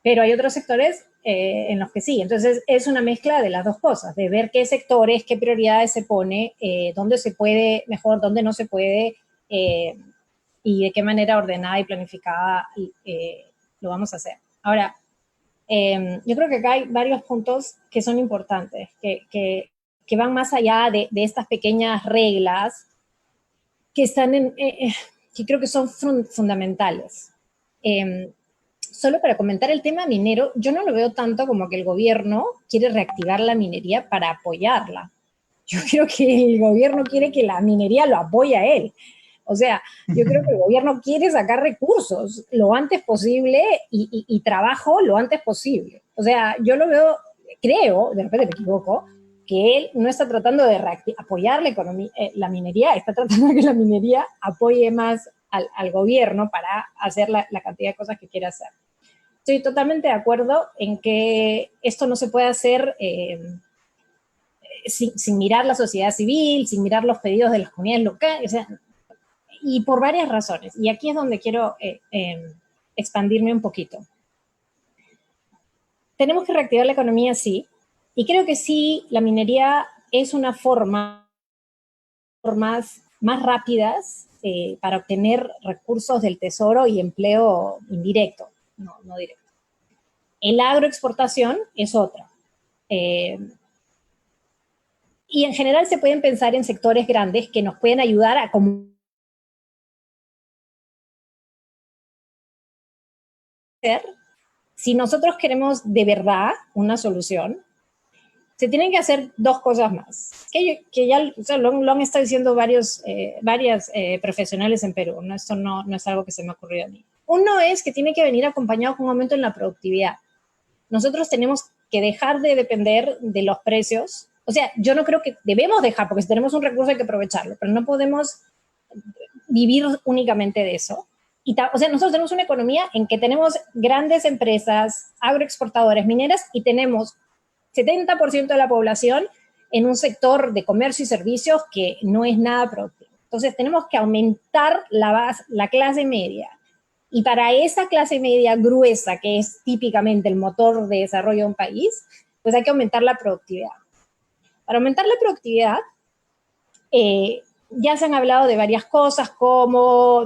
pero hay otros sectores en los que sí. Entonces, es una mezcla de las dos cosas, de ver qué sectores, qué prioridades se pone, dónde se puede mejor, dónde no se puede, y de qué manera ordenada y planificada lo vamos a hacer. Ahora, yo creo que acá hay varios puntos que son importantes, que van más allá de estas pequeñas reglas que están que creo que son fundamentales. Solo para comentar el tema minero, yo no lo veo tanto como que el gobierno quiere reactivar la minería para apoyarla. Yo creo que el gobierno quiere que la minería lo apoye a él. O sea, yo creo que el gobierno quiere sacar recursos lo antes posible y trabajo lo antes posible. O sea, yo lo veo, creo, de repente me equivoco, que él no está tratando de apoyar la economía, la minería, está tratando de que la minería apoye más al gobierno para hacer la cantidad de cosas que quiere hacer. Estoy totalmente de acuerdo en que esto no se puede hacer sin mirar la sociedad civil, sin mirar los pedidos de las comunidades locales, o sea, y por varias razones. Y aquí es donde quiero expandirme un poquito. Tenemos que reactivar la economía, sí, y creo que sí, la minería es una forma más rápidas para obtener recursos del tesoro y empleo indirecto, no directo. El agroexportación es otra. Y en general se pueden pensar en sectores grandes que nos pueden ayudar a si nosotros queremos de verdad una solución, se tienen que hacer dos cosas más, que ya o sea, lo han estado diciendo varias profesionales en Perú, ¿no? Esto no es algo que se me ha ocurrido a mí. Uno es que tiene que venir acompañado con un aumento en la productividad. Nosotros tenemos que dejar de depender de los precios. O sea, yo no creo que debemos dejar, porque si tenemos un recurso hay que aprovecharlo, pero no podemos vivir únicamente de eso. O sea, nosotros tenemos una economía en que tenemos grandes empresas, agroexportadoras, mineras, y tenemos 70% de la población en un sector de comercio y servicios que no es nada productivo. Entonces, tenemos que aumentar la clase media. Y para esa clase media gruesa, que es típicamente el motor de desarrollo de un país, pues hay que aumentar la productividad. Para aumentar la productividad, ya se han hablado de varias cosas como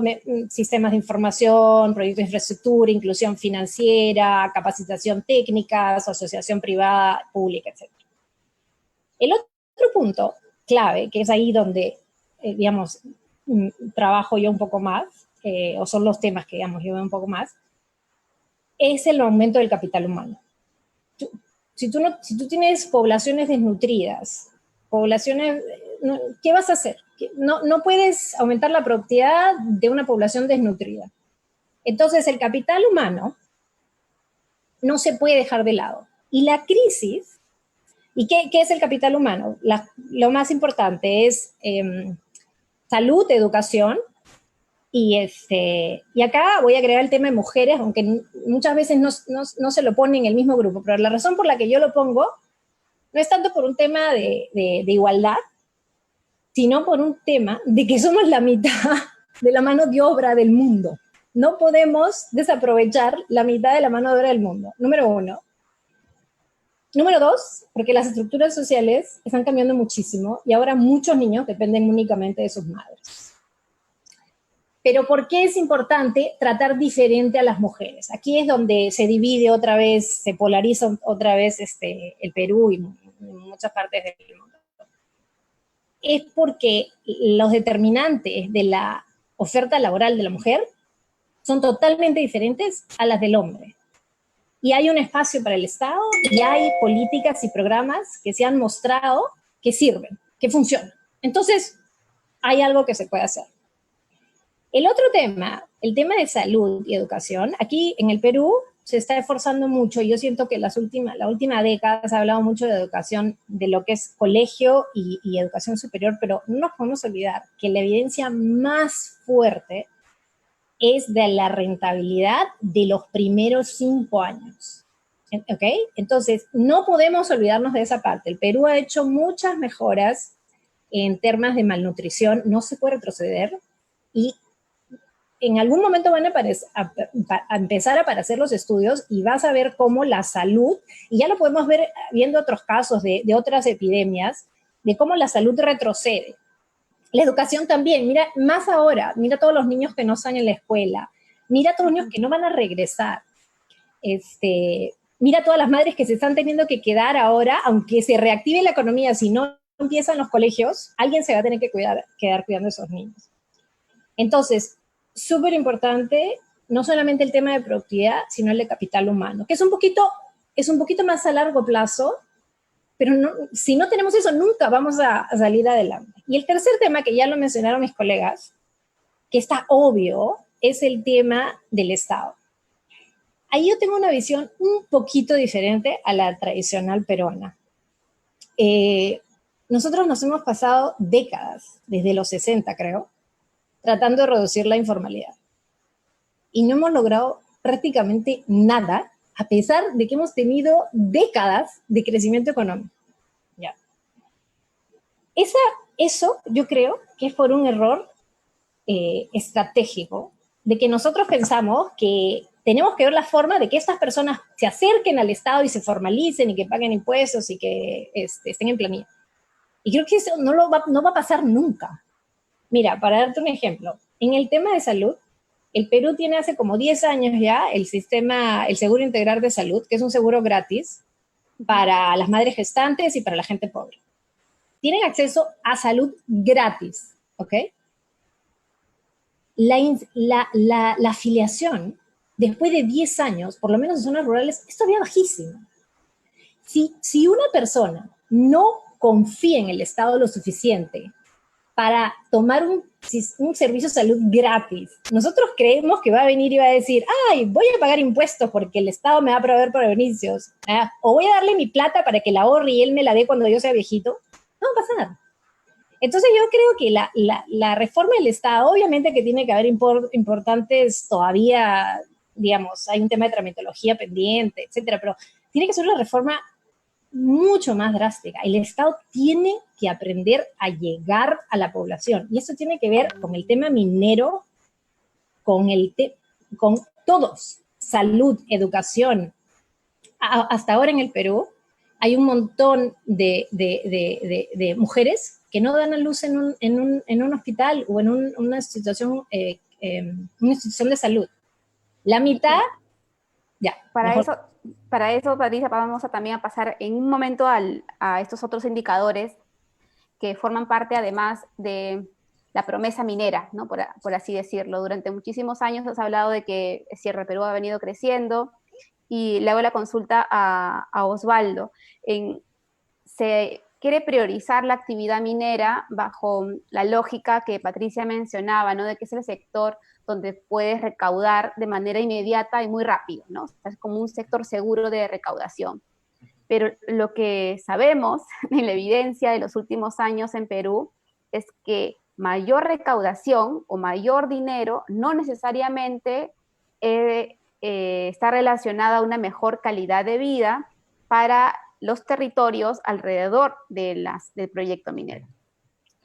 sistemas de información, proyectos de infraestructura, inclusión financiera, capacitación técnica, asociación privada, pública, etc. El otro punto clave, que es ahí donde, digamos, trabajo yo un poco más, o son los temas que, digamos, yo veo un poco más, es el aumento del capital humano. Si tú tienes poblaciones desnutridas, ¿qué vas a hacer? No puedes aumentar la productividad de una población desnutrida. Entonces, el capital humano no se puede dejar de lado. Y la crisis, ¿y qué es el capital humano? Lo más importante es salud, educación, y acá voy a agregar el tema de mujeres, aunque muchas veces no se lo pone en el mismo grupo, pero la razón por la que yo lo pongo no es tanto por un tema de igualdad, sino por un tema de que somos la mitad de la mano de obra del mundo. No podemos desaprovechar la mitad de la mano de obra del mundo, número uno. Número dos, porque las estructuras sociales están cambiando muchísimo y ahora muchos niños dependen únicamente de sus madres. Pero ¿por qué es importante tratar diferente a las mujeres? Aquí es donde se divide otra vez, se polariza otra vez el Perú y muchas partes del mundo. Es porque los determinantes de la oferta laboral de la mujer son totalmente diferentes a las del hombre. Y hay un espacio para el Estado y hay políticas y programas que se han mostrado que sirven, que funcionan. Entonces, hay algo que se puede hacer. El otro tema, el tema de salud y educación, aquí en el Perú se está esforzando mucho. Yo siento que la última década se ha hablado mucho de educación, de lo que es colegio y educación superior, pero no nos podemos olvidar que la evidencia más fuerte es de la rentabilidad de los primeros 5 años. ¿Ok? Entonces, no podemos olvidarnos de esa parte. El Perú ha hecho muchas mejoras en temas de malnutrición, no se puede retroceder, y en algún momento van a empezar a aparecer los estudios y vas a ver cómo la salud, y ya lo podemos ver viendo otros casos de otras epidemias, de cómo la salud retrocede. La educación también, mira, más ahora, mira todos los niños que no están en la escuela, mira todos los niños que no van a regresar, mira todas las madres que se están teniendo que quedar ahora, aunque se reactive la economía, si no empiezan los colegios, alguien se va a tener que quedar cuidando a esos niños. Entonces, súper importante, no solamente el tema de productividad, sino el de capital humano, que es un poquito más a largo plazo, pero no, si no tenemos eso, nunca vamos a salir adelante. Y el tercer tema, que ya lo mencionaron mis colegas, que está obvio, es el tema del Estado. Ahí yo tengo una visión un poquito diferente a la tradicional peruana. Nosotros nos hemos pasado décadas, desde los 60 creo, tratando de reducir la informalidad. Y no hemos logrado prácticamente nada, a pesar de que hemos tenido décadas de crecimiento económico. ¿Ya? Eso yo creo que es por un error estratégico, de que nosotros pensamos que tenemos que ver la forma de que estas personas se acerquen al Estado y se formalicen y que paguen impuestos y que estén en planilla. Y creo que eso no va a pasar nunca. Mira, para darte un ejemplo, en el tema de salud, el Perú tiene hace como 10 años ya el Seguro Integral de Salud, que es un seguro gratis para las madres gestantes y para la gente pobre. Tienen acceso a salud gratis, ¿ok? La afiliación, después de 10 años, por lo menos en zonas rurales, es todavía bajísima. Si una persona no confía en el Estado lo suficiente para tomar un servicio de salud gratis, nosotros creemos que va a venir y va a decir, ay, voy a pagar impuestos porque el Estado me va a proveer por beneficios, o voy a darle mi plata para que la ahorre y él me la dé cuando yo sea viejito. No va a pasar. Entonces yo creo que la reforma del Estado, obviamente que tiene que haber importantes todavía, digamos, hay un tema de tramitología pendiente, etcétera, pero tiene que ser una reforma mucho más drástica. El Estado tiene que aprender a llegar a la población. Y eso tiene que ver con el tema minero, con todos, salud, educación. Hasta ahora en el Perú hay un montón de mujeres que no dan a luz en un hospital o en una institución de salud. La mitad, ya. Para eso, Patricia, vamos a también a pasar en un momento a estos otros indicadores que forman parte además de la promesa minera, ¿no? Por así decirlo. Durante muchísimos años has hablado de que Sierra Perú ha venido creciendo, y le hago la consulta a Osvaldo. Se quiere priorizar la actividad minera bajo la lógica que Patricia mencionaba, ¿no? De que es el sector donde puedes recaudar de manera inmediata y muy rápido, ¿no? O sea, es como un sector seguro de recaudación. Pero lo que sabemos en la evidencia de los últimos años en Perú es que mayor recaudación o mayor dinero no necesariamente está relacionada a una mejor calidad de vida para los territorios alrededor del proyecto minero.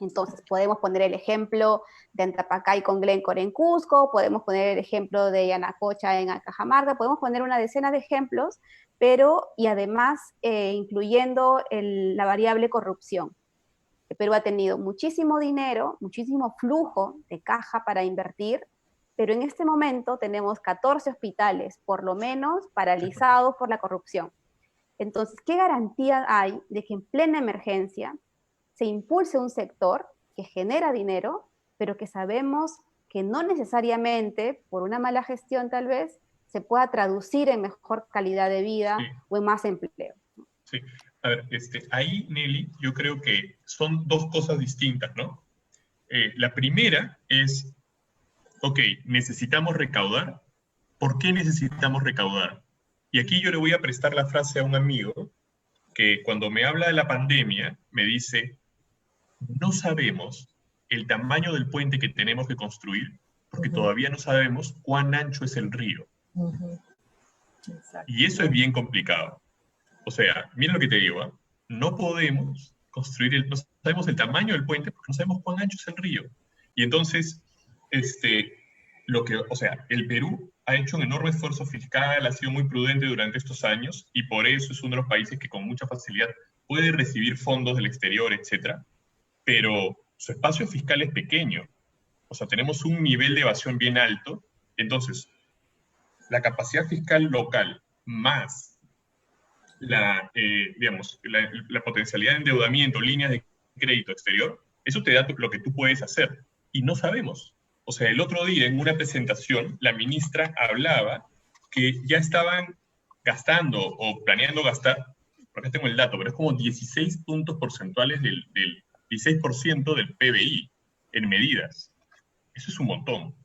Entonces, podemos poner el ejemplo de Antapacay con Glencore en Cusco, podemos poner el ejemplo de Yanacocha en Cajamarca, podemos poner una decena de ejemplos, y además incluyendo la variable corrupción. El Perú ha tenido muchísimo dinero, muchísimo flujo de caja para invertir, pero en este momento tenemos 14 hospitales, por lo menos, paralizados por la corrupción. Entonces, ¿qué garantía hay de que en plena emergencia se impulse un sector que genera dinero, pero que sabemos que no necesariamente, por una mala gestión tal vez, se pueda traducir en mejor calidad de vida o en más empleo? Sí, a ver, ahí, Nelly, yo creo que son dos cosas distintas, ¿no? La primera es, ok, necesitamos recaudar. ¿Por qué necesitamos recaudar? Y aquí yo le voy a prestar la frase a un amigo que cuando me habla de la pandemia me dice, no sabemos el tamaño del puente que tenemos que construir porque todavía no sabemos cuán ancho es el río. Y eso es bien complicado. O sea, mira lo que te digo, ¿eh? No podemos construir, no sabemos el tamaño del puente porque no sabemos cuán ancho es el río. Y entonces, o sea, el Perú ha hecho un enorme esfuerzo fiscal, ha sido muy prudente durante estos años, y por eso es uno de los países que con mucha facilidad puede recibir fondos del exterior, etc. Pero su espacio fiscal es pequeño. O sea, tenemos un nivel de evasión bien alto. Entonces, la capacidad fiscal local más la potencialidad de endeudamiento, líneas de crédito exterior, eso te da lo que tú puedes hacer. Y no sabemos. O sea, el otro día en una presentación, la ministra hablaba que ya estaban gastando o planeando gastar, porque tengo el dato, pero es como 16 puntos porcentuales del 16% del PBI en medidas. Eso es un montón.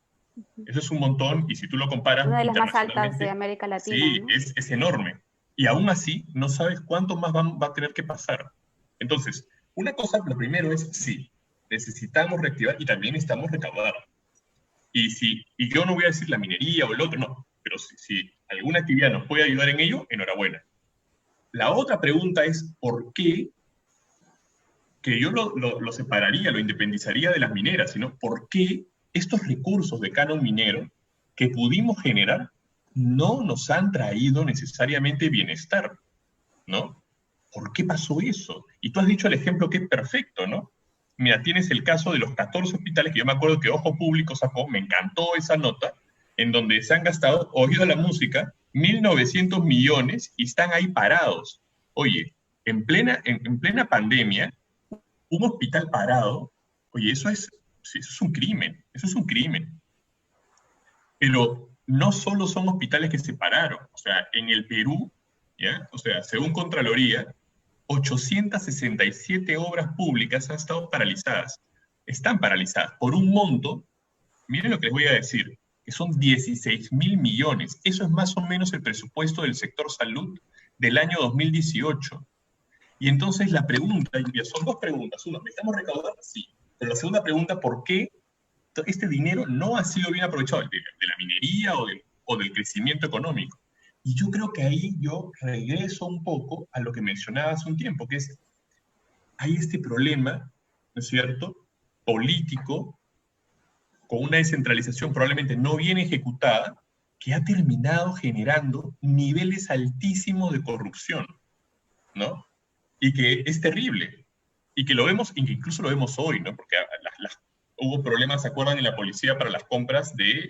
Eso es un montón, y si tú lo comparas... Una de las más altas de América Latina. Sí, ¿no? es enorme. Y aún así, no sabes cuánto más va a tener que pasar. Entonces, una cosa, lo primero es, sí, necesitamos reactivar y también necesitamos recaudar. Y yo no voy a decir la minería o el otro, no, pero si alguna actividad nos puede ayudar en ello, enhorabuena. La otra pregunta es, ¿por qué? Que yo lo separaría, lo independizaría de las mineras, sino ¿por qué estos recursos de canon minero que pudimos generar no nos han traído necesariamente bienestar, ¿no? ¿Por qué pasó eso? Y tú has dicho el ejemplo que es perfecto, ¿no? Mira, tienes el caso de los 14 hospitales, que yo me acuerdo que Ojo Público sacó, me encantó esa nota, en donde se han gastado, oído la música, 1.900 millones y están ahí parados. Oye, en plena pandemia, un hospital parado, oye, eso es un crimen, eso es un crimen. Pero no solo son hospitales que se pararon, o sea, en el Perú, ¿ya? O sea, según Contraloría, 867 obras públicas han estado paralizadas. Están paralizadas por un monto, miren lo que les voy a decir, que son 16.000 millones. Eso es más o menos el presupuesto del sector salud del año 2018. Y entonces la pregunta, y son dos preguntas. Una, ¿necesitamos recaudar? Sí. Pero la segunda pregunta, ¿por qué este dinero no ha sido bien aprovechado de la minería o del crecimiento económico? Y yo creo que ahí yo regreso un poco a lo que mencionaba hace un tiempo, que es, hay este problema, ¿no es cierto?, político, con una descentralización probablemente no bien ejecutada, que ha terminado generando niveles altísimos de corrupción, ¿no? Y que es terrible. Y que lo vemos, y que incluso lo vemos hoy, ¿no? Porque hubo problemas, ¿se acuerdan?, en la policía para las compras de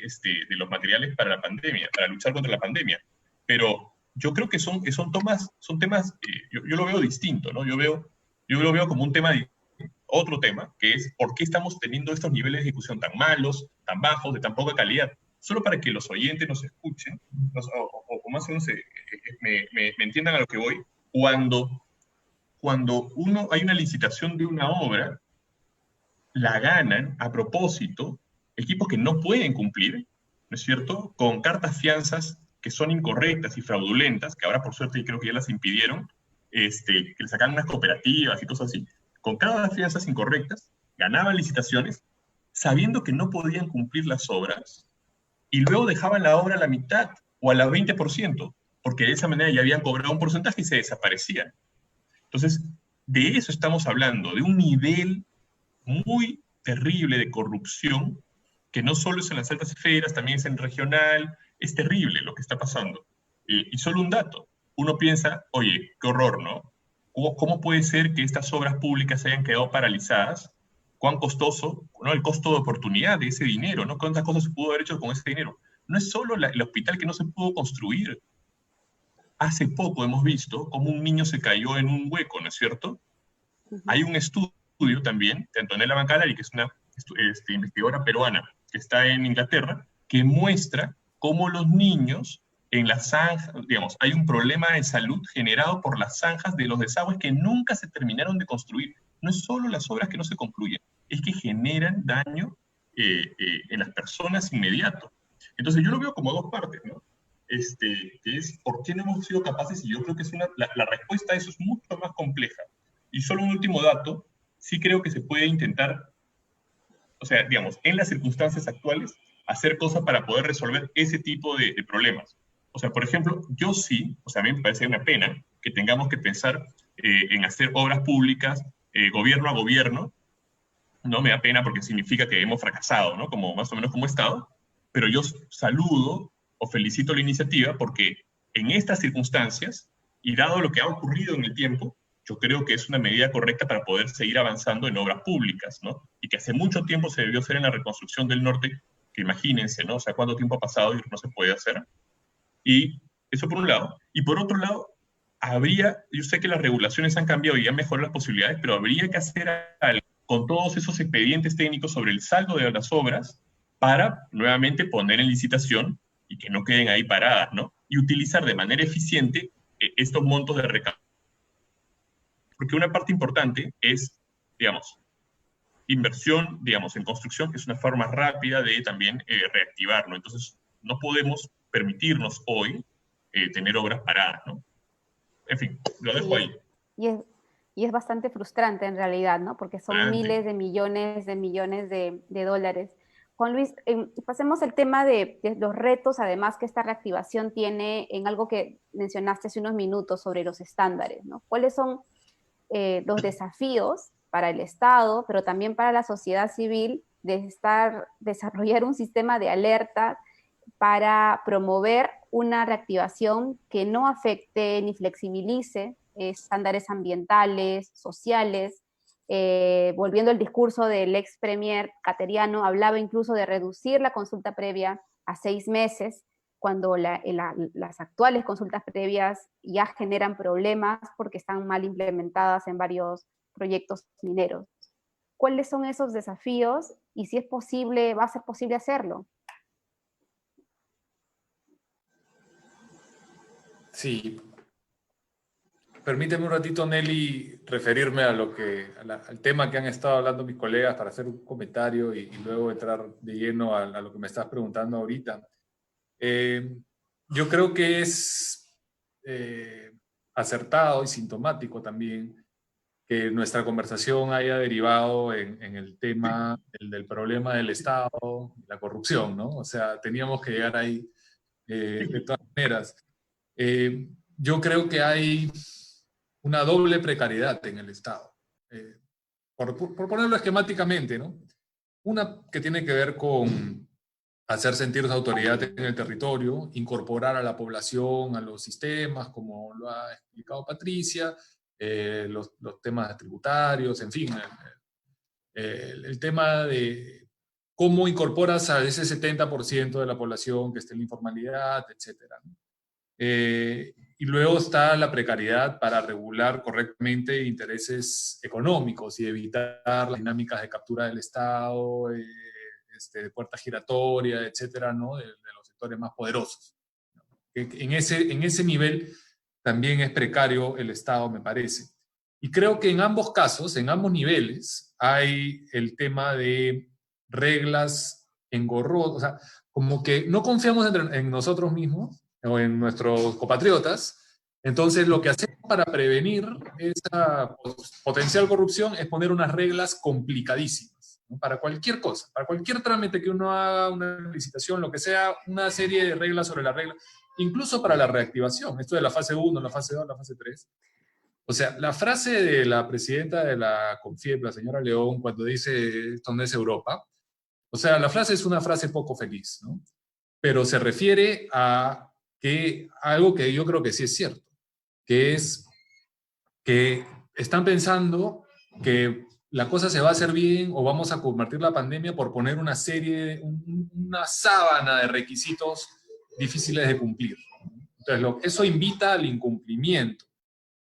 los materiales para la pandemia, para luchar contra la pandemia. Pero yo creo que son temas, yo lo veo distinto, ¿no? Yo lo veo como un tema, otro tema, que es ¿por qué estamos teniendo estos niveles de ejecución tan malos, tan bajos, de tan poca calidad? Solo para que los oyentes nos escuchen, o más o menos me entiendan a lo que voy, cuando hay una licitación de una obra, la ganan a propósito equipos que no pueden cumplir, ¿no es cierto?, con cartas fianzas que son incorrectas y fraudulentas, que ahora por suerte creo que ya las impidieron, que le sacaban unas cooperativas y cosas así, con cartas fianzas incorrectas, ganaban licitaciones, sabiendo que no podían cumplir las obras, y luego dejaban la obra a la mitad, o a la 20%, porque de esa manera ya habían cobrado un porcentaje y se desaparecían. Entonces, de eso estamos hablando, de un nivel muy terrible de corrupción, que no solo es en las altas esferas, también es en regional. Es terrible lo que está pasando. Y solo un dato. Uno piensa, oye, qué horror, ¿no? ¿Cómo puede ser que estas obras públicas hayan quedado paralizadas? ¿Cuán costoso, ¿no?, el costo de oportunidad de ese dinero, ¿no? ¿Cuántas cosas se pudo haber hecho con ese dinero? No es solo el hospital que no se pudo construir. Hace poco hemos visto cómo un niño se cayó en un hueco, ¿no es cierto? Hay un estudio también de Antonella Bancalari, que es una investigadora peruana que está en Inglaterra, que muestra cómo los niños en las zanjas, digamos, hay un problema de salud generado por las zanjas de los desagües que nunca se terminaron de construir. No es solo las obras que no se concluyen, es que generan daño en las personas inmediato. Entonces yo lo veo como dos partes, ¿no? Que es ¿por qué no hemos sido capaces? Y yo creo que la respuesta a eso es mucho más compleja. Y solo un último dato, sí creo que se puede intentar, o sea, digamos, en las circunstancias actuales, hacer cosas para poder resolver ese tipo de problemas. O sea, por ejemplo, yo sí, o sea, a mí me parece una pena que tengamos que pensar en hacer obras públicas gobierno a gobierno. No me da pena porque significa que hemos fracasado, ¿no? Como, más o menos como Estado, pero yo saludo o felicito la iniciativa porque en estas circunstancias, y dado lo que ha ocurrido en el tiempo, yo creo que es una medida correcta para poder seguir avanzando en obras públicas, ¿no? Y que hace mucho tiempo se debió hacer en la reconstrucción del norte, que imagínense, ¿no? O sea, cuánto tiempo ha pasado y no se puede hacer. Y eso por un lado. Y por otro lado, yo sé que las regulaciones han cambiado y han mejorado las posibilidades, pero habría que hacer algo con todos esos expedientes técnicos sobre el saldo de las obras para nuevamente poner en licitación y que no queden ahí paradas, ¿no? Y utilizar de manera eficiente estos montos de recaudación. Porque una parte importante es, digamos, inversión, digamos, en construcción, que es una forma rápida de también reactivar, ¿no? Entonces, no podemos permitirnos hoy tener obras paradas, ¿no? En fin, lo dejo ahí. Y es bastante frustrante en realidad, ¿no? Porque son miles de millones de dólares. Juan Luis, pasemos al tema de los retos, además, que esta reactivación tiene en algo que mencionaste hace unos minutos sobre los estándares, ¿no? ¿Cuáles son los desafíos para el Estado, pero también para la sociedad civil, desarrollar un sistema de alerta para promover una reactivación que no afecte ni flexibilice estándares ambientales, sociales? Volviendo al discurso del ex premier Cateriano, hablaba incluso de reducir la consulta previa a 6 meses, cuando las actuales consultas previas ya generan problemas porque están mal implementadas en varios proyectos mineros. ¿Cuáles son esos desafíos? Y si es posible, ¿va a ser posible hacerlo? Sí. Permíteme un ratito, Nelly, referirme a al tema que han estado hablando mis colegas para hacer un comentario y luego entrar de lleno a lo que me estás preguntando ahorita. Yo creo que es acertado y sintomático también que nuestra conversación haya derivado en el tema del problema del Estado, la corrupción, ¿no? O sea, teníamos que llegar ahí de todas maneras. Yo creo que hay una doble precariedad en el Estado. Por ponerlo esquemáticamente, ¿no? Una que tiene que ver con hacer sentir su autoridad en el territorio, incorporar a la población a los sistemas, como lo ha explicado Patricia, los temas tributarios, en fin, el tema de cómo incorporas a ese 70% de la población que está en la informalidad, etcétera, ¿no? Y luego está la precariedad para regular correctamente intereses económicos y evitar las dinámicas de captura del Estado, de puerta giratoria, etcétera, ¿no? de los sectores más poderosos. En ese nivel también es precario el Estado, me parece. Y creo que en ambos casos, en ambos niveles, hay el tema de reglas engorrosas, o sea, como que no confiamos en nosotros mismos o en nuestros compatriotas. Entonces, lo que hacemos para prevenir esa potencial corrupción es poner unas reglas complicadísimas, ¿no? Para cualquier cosa, para cualquier trámite que uno haga, una licitación, lo que sea, una serie de reglas sobre la regla, incluso para la reactivación, esto de la fase 1, la fase 2, la fase 3. O sea, la frase de la presidenta de la CONFIEP, la señora León, cuando dice esto no es Europa, o sea, la frase es una frase poco feliz, ¿no? Pero se refiere a algo que yo creo que sí es cierto, que es que están pensando que la cosa se va a hacer bien o vamos a convertir la pandemia por poner una sábana de requisitos difíciles de cumplir. Entonces, eso invita al incumplimiento.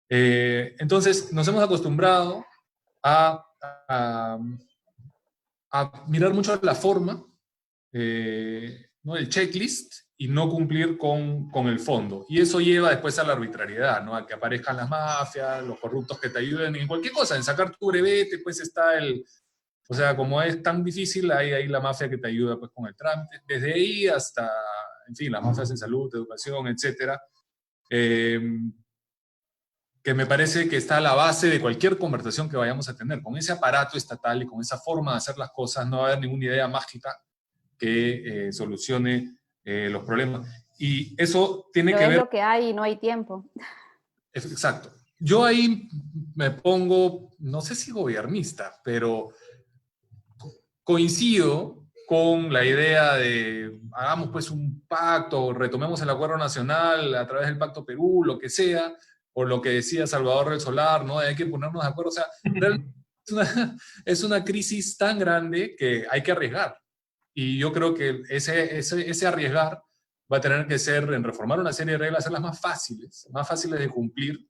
Entonces, nos hemos acostumbrado a mirar mucho la forma, ¿no? El checklist, y no cumplir con el fondo. Y eso lleva después a la arbitrariedad, ¿no? A que aparezcan las mafias, los corruptos que te ayuden en cualquier cosa, en sacar tu brevete, pues está o sea, como es tan difícil, hay ahí la mafia que te ayuda pues con el trámite. Desde ahí hasta, en fin, las mafias en salud, educación, etcétera, que me parece que está a la base de cualquier conversación que vayamos a tener. Con ese aparato estatal y con esa forma de hacer las cosas, no va a haber ninguna idea mágica que solucione los problemas. Y eso tiene Pero que es ver... lo que hay y no hay tiempo. Exacto. Yo ahí me pongo, no sé si gobiernista, pero coincido con la idea de hagamos pues un pacto, retomemos el acuerdo nacional a través del Pacto Perú, lo que sea, o lo que decía Salvador del Solar, ¿no? Hay que ponernos de acuerdo. O sea, realmente es una crisis tan grande que hay que arriesgar. Y yo creo que ese arriesgar va a tener que ser en reformar una serie de reglas, hacerlas más fáciles de cumplir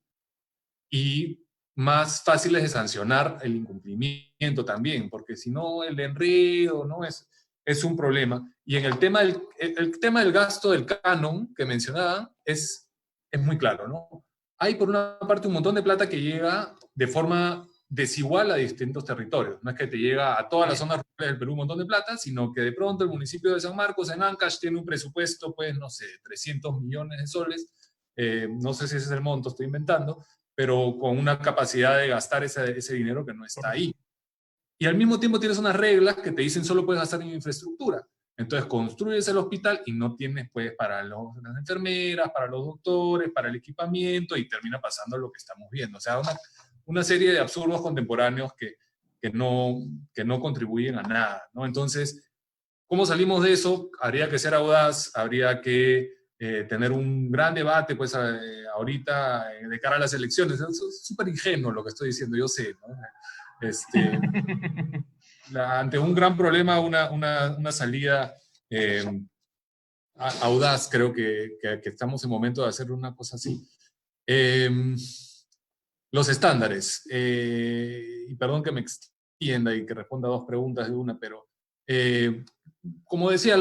y más fáciles de sancionar el incumplimiento también, porque si no el enredo no es un problema. Y en el tema del gasto del canon que mencionaba es muy claro, ¿no? Hay por una parte un montón de plata que llega de forma desigual a distintos territorios. No es que te llega a todas las zonas rurales del Perú un montón de plata, sino que de pronto el municipio de San Marcos, en Ancash, tiene un presupuesto, pues, no sé, 300 millones de soles. No sé si ese es el monto, estoy inventando, pero con una capacidad de gastar ese dinero que no está ahí. Y al mismo tiempo tienes unas reglas que te dicen solo puedes gastar en infraestructura. Entonces construyes el hospital y no tienes pues para las enfermeras, para los doctores, para el equipamiento, y termina pasando lo que estamos viendo. O sea, una serie de absurdos contemporáneos que no contribuyen a nada, ¿no? Entonces, ¿cómo salimos de eso? Habría que ser audaz, habría que tener un gran debate, pues ahorita de cara a las elecciones. Es súper ingenuo lo que estoy diciendo, yo sé, ¿no? Ante un gran problema, una salida audaz, creo que estamos en momento de hacer una cosa así. Los estándares, y perdón que me extienda y que responda a dos preguntas de una, pero como decía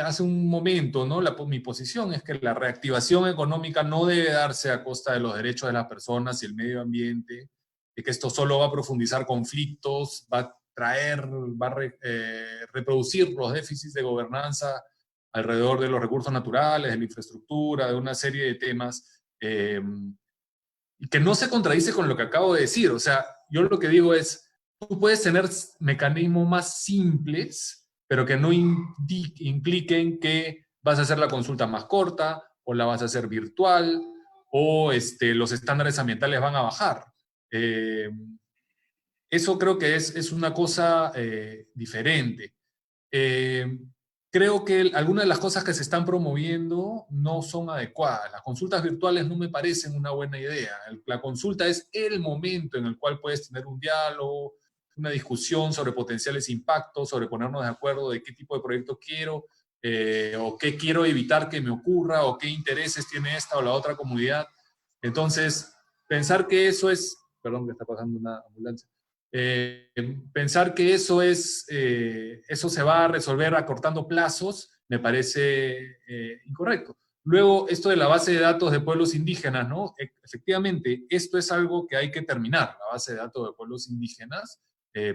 hace un momento, ¿no? Mi posición es que la reactivación económica no debe darse a costa de los derechos de las personas y el medio ambiente, y que esto solo va a profundizar conflictos, va a reproducir los déficits de gobernanza alrededor de los recursos naturales, de la infraestructura, de una serie de temas, y que no se contradice con lo que acabo de decir. O sea, yo lo que digo es, tú puedes tener mecanismos más simples, pero que no impliquen que vas a hacer la consulta más corta, o la vas a hacer virtual, o los estándares ambientales van a bajar. Eso creo que es una cosa diferente. Creo que algunas de las cosas que se están promoviendo no son adecuadas. Las consultas virtuales no me parecen una buena idea. La consulta es el momento en el cual puedes tener un diálogo, una discusión sobre potenciales impactos, sobre ponernos de acuerdo de qué tipo de proyecto quiero, o qué quiero evitar que me ocurra, o qué intereses tiene esta o la otra comunidad. Entonces, pensar que eso es... Perdón, que está pasando una ambulancia. Pensar que eso se va a resolver acortando plazos me parece incorrecto. Luego, esto de la base de datos de pueblos indígenas, ¿no? Efectivamente, esto es algo que hay que terminar, la base de datos de pueblos indígenas,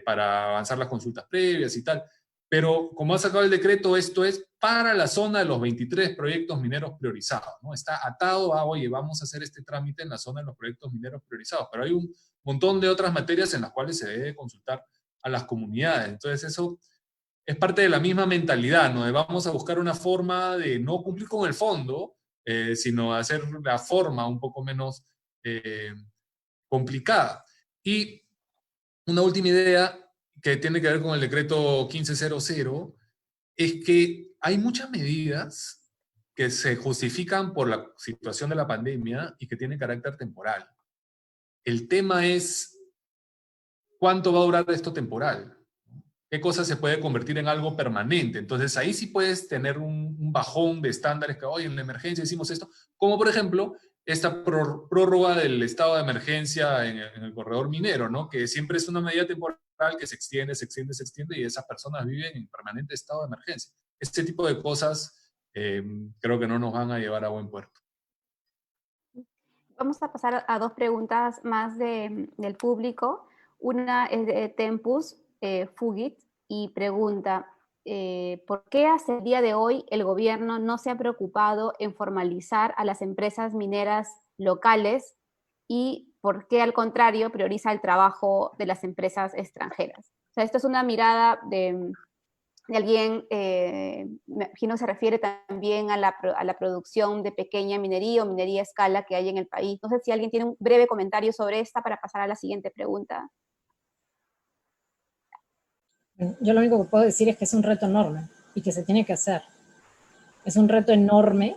para avanzar las consultas previas y tal. Pero, como ha sacado el decreto, esto es para la zona de los 23 proyectos mineros priorizados, ¿no? Está atado a, oye, vamos a hacer este trámite en la zona de los proyectos mineros priorizados, pero hay un montón de otras materias en las cuales se debe consultar a las comunidades. Entonces eso es parte de la misma mentalidad, ¿no? De vamos a buscar una forma de no cumplir con el fondo, sino hacer la forma un poco menos complicada. Y una última idea que tiene que ver con el decreto 1500, es que hay muchas medidas que se justifican por la situación de la pandemia y que tienen carácter temporal. El tema es, ¿cuánto va a durar esto temporal? ¿Qué cosa se puede convertir en algo permanente? Entonces ahí sí puedes tener un bajón de estándares que, oye, en la emergencia hicimos esto, como por ejemplo esta prórroga del estado de emergencia en el corredor minero, ¿no? Que siempre es una medida temporal que se extiende y esas personas viven en permanente estado de emergencia. Este tipo de cosas creo que no nos van a llevar a buen puerto. Vamos a pasar a dos preguntas más del público. Una es de Tempus Fugit y pregunta, ¿por qué hasta el día de hoy el gobierno no se ha preocupado en formalizar a las empresas mineras locales y por qué al contrario prioriza el trabajo de las empresas extranjeras? O sea, esto es una mirada de Y alguien, me imagino se refiere también a la producción de pequeña minería o minería a escala que hay en el país. No sé si alguien tiene un breve comentario sobre esta para pasar a la siguiente pregunta. Yo lo único que puedo decir es que es un reto enorme y que se tiene que hacer. Es un reto enorme,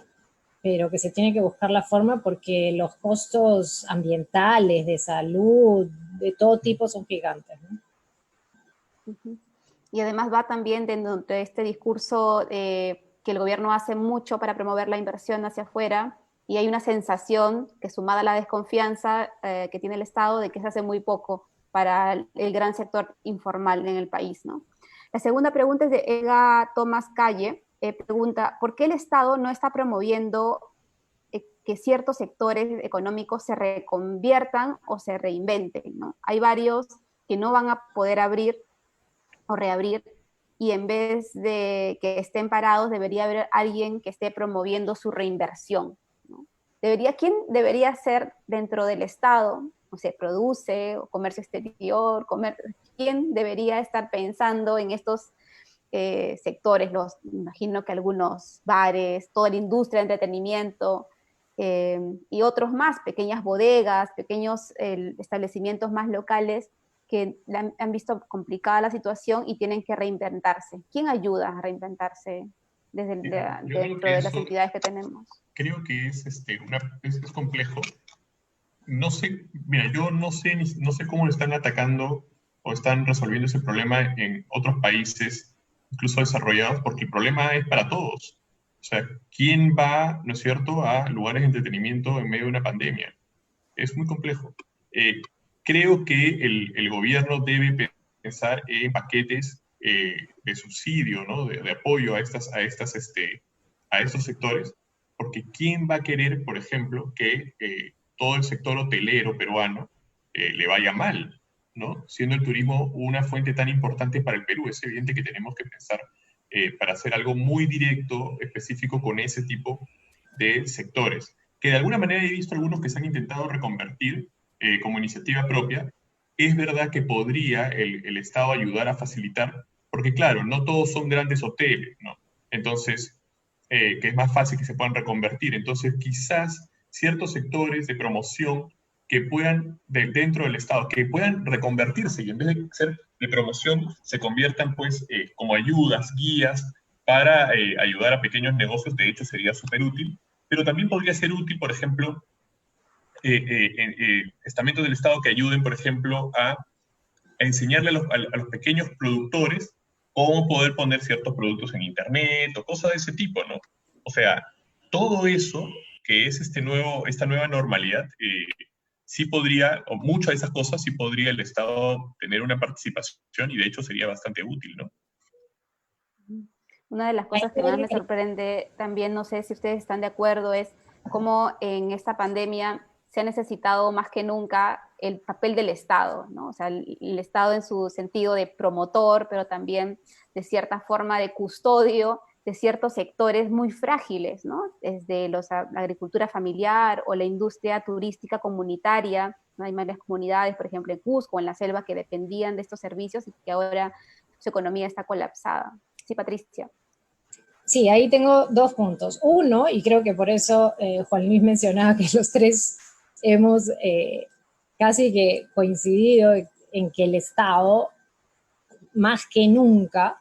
pero que se tiene que buscar la forma porque los costos ambientales, de salud, de todo tipo son gigantes, ¿no? Uh-huh. Y además va también dentro de este discurso que el gobierno hace mucho para promover la inversión hacia afuera, y hay una sensación que, sumada a la desconfianza que tiene el Estado, de que se hace muy poco para el gran sector informal en el país, ¿no? La segunda pregunta es de Ega Tomás Calle. Pregunta, ¿por qué el Estado no está promoviendo que ciertos sectores económicos se reconviertan o se reinventen, ¿no? Hay varios que no van a poder abrir o reabrir, y en vez de que estén parados, debería haber alguien que esté promoviendo su reinversión, ¿no? ¿Quién debería ser dentro del Estado? O sea, produce, o comercio exterior, ¿quién debería estar pensando en estos sectores? Imagino que algunos bares, toda la industria de entretenimiento, y otros más, pequeñas bodegas, pequeños establecimientos más locales, que han visto complicada la situación y tienen que reinventarse. ¿Quién ayuda a reinventarse dentro de las entidades que tenemos? Creo que es complejo. No sé, mira, yo no sé cómo están atacando o están resolviendo ese problema en otros países, incluso desarrollados, porque el problema es para todos. O sea, ¿quién va, no es cierto, a lugares de entretenimiento en medio de una pandemia? Es muy complejo. Creo que el gobierno debe pensar en paquetes de subsidio, ¿no? De apoyo a estos sectores, porque ¿quién va a querer, por ejemplo, que todo el sector hotelero peruano le vaya mal, ¿no? Siendo el turismo una fuente tan importante para el Perú, es evidente que tenemos que pensar para hacer algo muy directo, específico con ese tipo de sectores, que de alguna manera he visto algunos que se han intentado reconvertir como iniciativa propia. Es verdad que podría el Estado ayudar a facilitar, porque claro, no todos son grandes hoteles, ¿no? Entonces, que es más fácil que se puedan reconvertir. Entonces, quizás ciertos sectores de promoción que puedan, dentro del Estado, que puedan reconvertirse y en vez de ser de promoción, se conviertan pues como ayudas, guías para ayudar a pequeños negocios. De hecho, sería súper útil, pero también podría ser útil, por ejemplo, estamentos del Estado que ayuden, por ejemplo, a enseñarle a los pequeños productores cómo poder poner ciertos productos en Internet o cosas de ese tipo, ¿no? O sea, todo eso que es esta nueva normalidad, sí podría, o muchas de esas cosas sí podría el Estado tener una participación y de hecho sería bastante útil, ¿no? Una de las cosas que más me sorprende también, no sé si ustedes están de acuerdo, es cómo en esta pandemia se ha necesitado más que nunca el papel del Estado, ¿no? O sea, el Estado en su sentido de promotor, pero también de cierta forma de custodio de ciertos sectores muy frágiles, ¿no? Desde la agricultura familiar o la industria turística comunitaria, ¿no? Hay varias comunidades, por ejemplo, en Cusco, en la selva, que dependían de estos servicios y que ahora su economía está colapsada. Sí, Patricia. Sí, ahí tengo dos puntos. Uno, y creo que por eso Juan Luis mencionaba que los tres hemos casi que coincidido en que el Estado, más que nunca,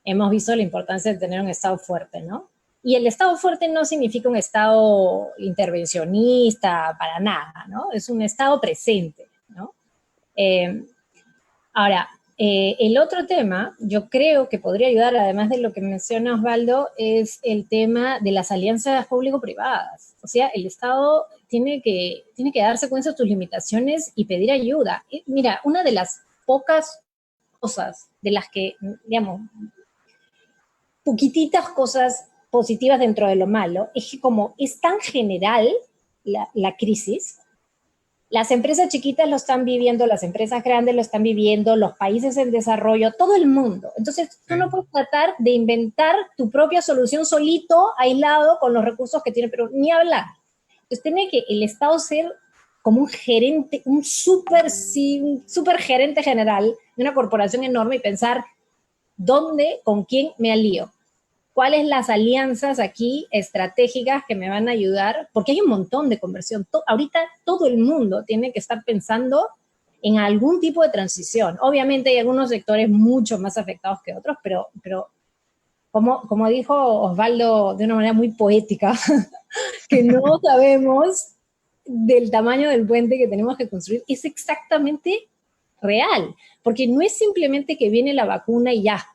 hemos visto la importancia de tener un Estado fuerte, ¿no? Y el Estado fuerte no significa un Estado intervencionista para nada, ¿no? Es un Estado presente, ¿no? Ahora, el otro tema, yo creo que podría ayudar, además de lo que menciona Osvaldo, es el tema de las alianzas público-privadas. O sea, el Estado tiene que darse cuenta de sus limitaciones y pedir ayuda. Mira, una de las pocas cosas de las que, digamos, poquititas cosas positivas dentro de lo malo, es que como es tan general la crisis, las empresas chiquitas lo están viviendo, las empresas grandes lo están viviendo, los países en desarrollo, todo el mundo. Entonces, tú no puedes tratar de inventar tu propia solución solito, aislado, con los recursos que tiene, pero ni hablar. Entonces, tiene que el Estado ser como un gerente, un super gerente general de una corporación enorme y pensar, ¿Dónde, con quién me alío? ¿Cuáles las alianzas aquí estratégicas que me van a ayudar? Porque hay un montón de conversión. Ahorita todo el mundo tiene que estar pensando en algún tipo de transición. Obviamente hay algunos sectores mucho más afectados que otros, pero como dijo Osvaldo de una manera muy poética, que no sabemos del tamaño del puente que tenemos que construir, es exactamente real, porque no es simplemente que viene la vacuna y ya.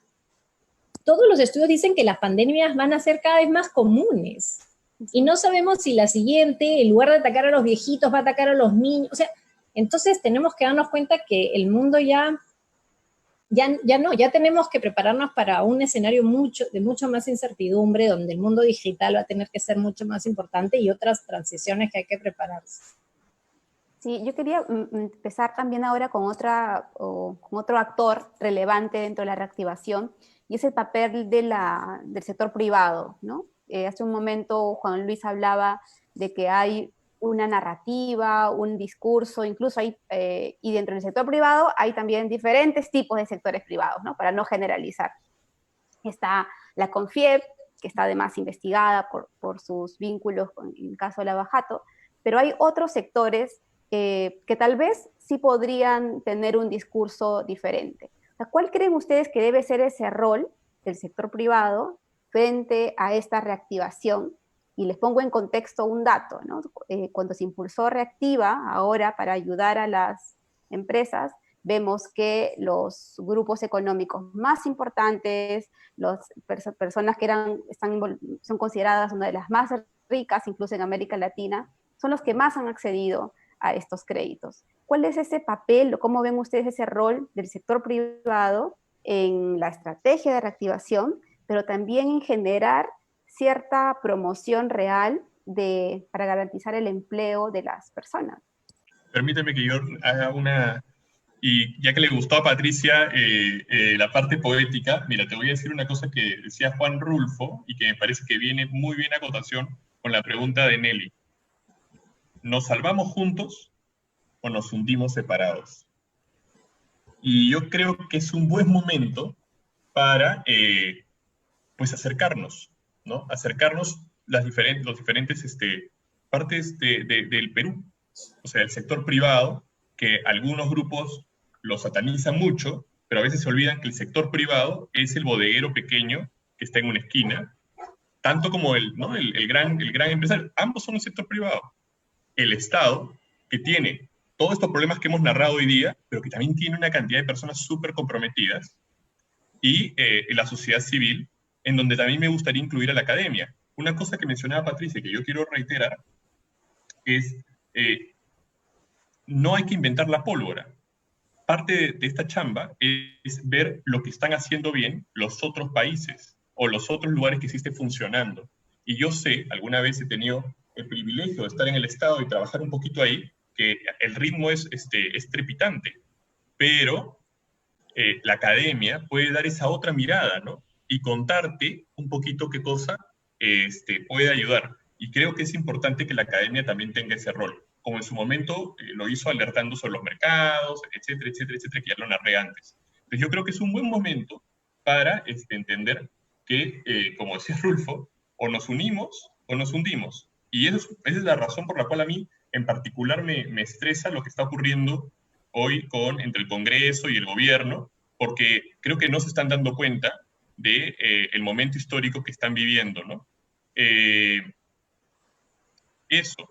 Todos los estudios dicen que las pandemias van a ser cada vez más comunes. Y no sabemos si la siguiente, en lugar de atacar a los viejitos, va a atacar a los niños. O sea, entonces tenemos que darnos cuenta que el mundo ya tenemos que prepararnos para un escenario de mucho más incertidumbre, donde el mundo digital va a tener que ser mucho más importante y otras transiciones que hay que prepararse. Sí, yo quería empezar también ahora con otro actor relevante dentro de la reactivación, y es el papel del sector privado, ¿no? Hace un momento Juan Luis hablaba de que hay una narrativa, un discurso, incluso hay, y dentro del sector privado hay también diferentes tipos de sectores privados, ¿no? Para no generalizar. Está la CONFIEP, que está además investigada por sus vínculos en el caso de Lava Jato, pero hay otros sectores que tal vez sí podrían tener un discurso diferente. O sea, ¿cuál creen ustedes que debe ser ese rol del sector privado frente a esta reactivación? Y les pongo en contexto un dato, ¿no? Cuando se impulsó Reactiva, ahora para ayudar a las empresas, vemos que los grupos económicos más importantes, las personas que son consideradas una de las más ricas, incluso en América Latina, son los que más han accedido a estos créditos. ¿Cuál es ese papel o cómo ven ustedes ese rol del sector privado en la estrategia de reactivación, pero también en generar cierta promoción real para garantizar el empleo de las personas? Permíteme que yo haga una... Y ya que le gustó a Patricia la parte poética, mira, te voy a decir una cosa que decía Juan Rulfo y que me parece que viene muy bien a cotación con la pregunta de Nelly. ¿Nos salvamos juntos o nos hundimos separados? Y yo creo que es un buen momento para pues acercarnos, ¿no? Acercarnos los diferentes partes del Perú. O sea, el sector privado, que algunos grupos lo satanizan mucho, pero a veces se olvidan que el sector privado es el bodeguero pequeño que está en una esquina, tanto como el gran empresario. Ambos son el sector privado. El Estado, que tiene todos estos problemas que hemos narrado hoy día, pero que también tiene una cantidad de personas súper comprometidas, y la sociedad civil, en donde también me gustaría incluir a la academia. Una cosa que mencionaba Patricia, que yo quiero reiterar, es no hay que inventar la pólvora. Parte de esta chamba es ver lo que están haciendo bien los otros países o los otros lugares que sí estén funcionando. Y yo sé, alguna vez he tenido el privilegio de estar en el Estado y trabajar un poquito ahí, que el ritmo es trepidante, pero la academia puede dar esa otra mirada, ¿no? Y contarte un poquito qué cosa puede ayudar. Y creo que es importante que la academia también tenga ese rol, como en su momento lo hizo alertando sobre los mercados, etcétera, etcétera, etcétera, que ya lo narré antes. Entonces yo creo que es un buen momento para entender que, como decía Rulfo, o nos unimos o nos hundimos. Y esa es la razón por la cual a mí en particular me estresa lo que está ocurriendo hoy entre el Congreso y el gobierno, porque creo que no se están dando cuenta de el momento histórico que están viviendo, ¿no? Eso.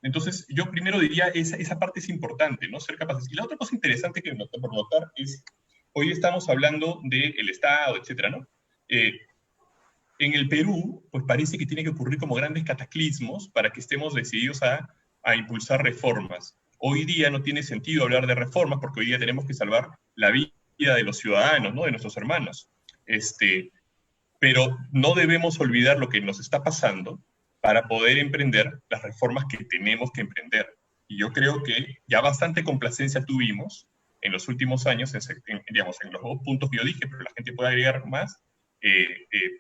Entonces, yo primero diría, esa parte es importante, ¿no? Ser capaces. Y la otra cosa interesante que por notar es, hoy estamos hablando del Estado, etcétera, ¿no? En el Perú, pues parece que tiene que ocurrir como grandes cataclismos para que estemos decididos a impulsar reformas. Hoy día no tiene sentido hablar de reformas porque hoy día tenemos que salvar la vida de los ciudadanos, ¿no? De nuestros hermanos. Pero no debemos olvidar lo que nos está pasando para poder emprender las reformas que tenemos que emprender. Y yo creo que ya bastante complacencia tuvimos en los últimos años, digamos, en los dos puntos que yo dije, pero la gente puede agregar más,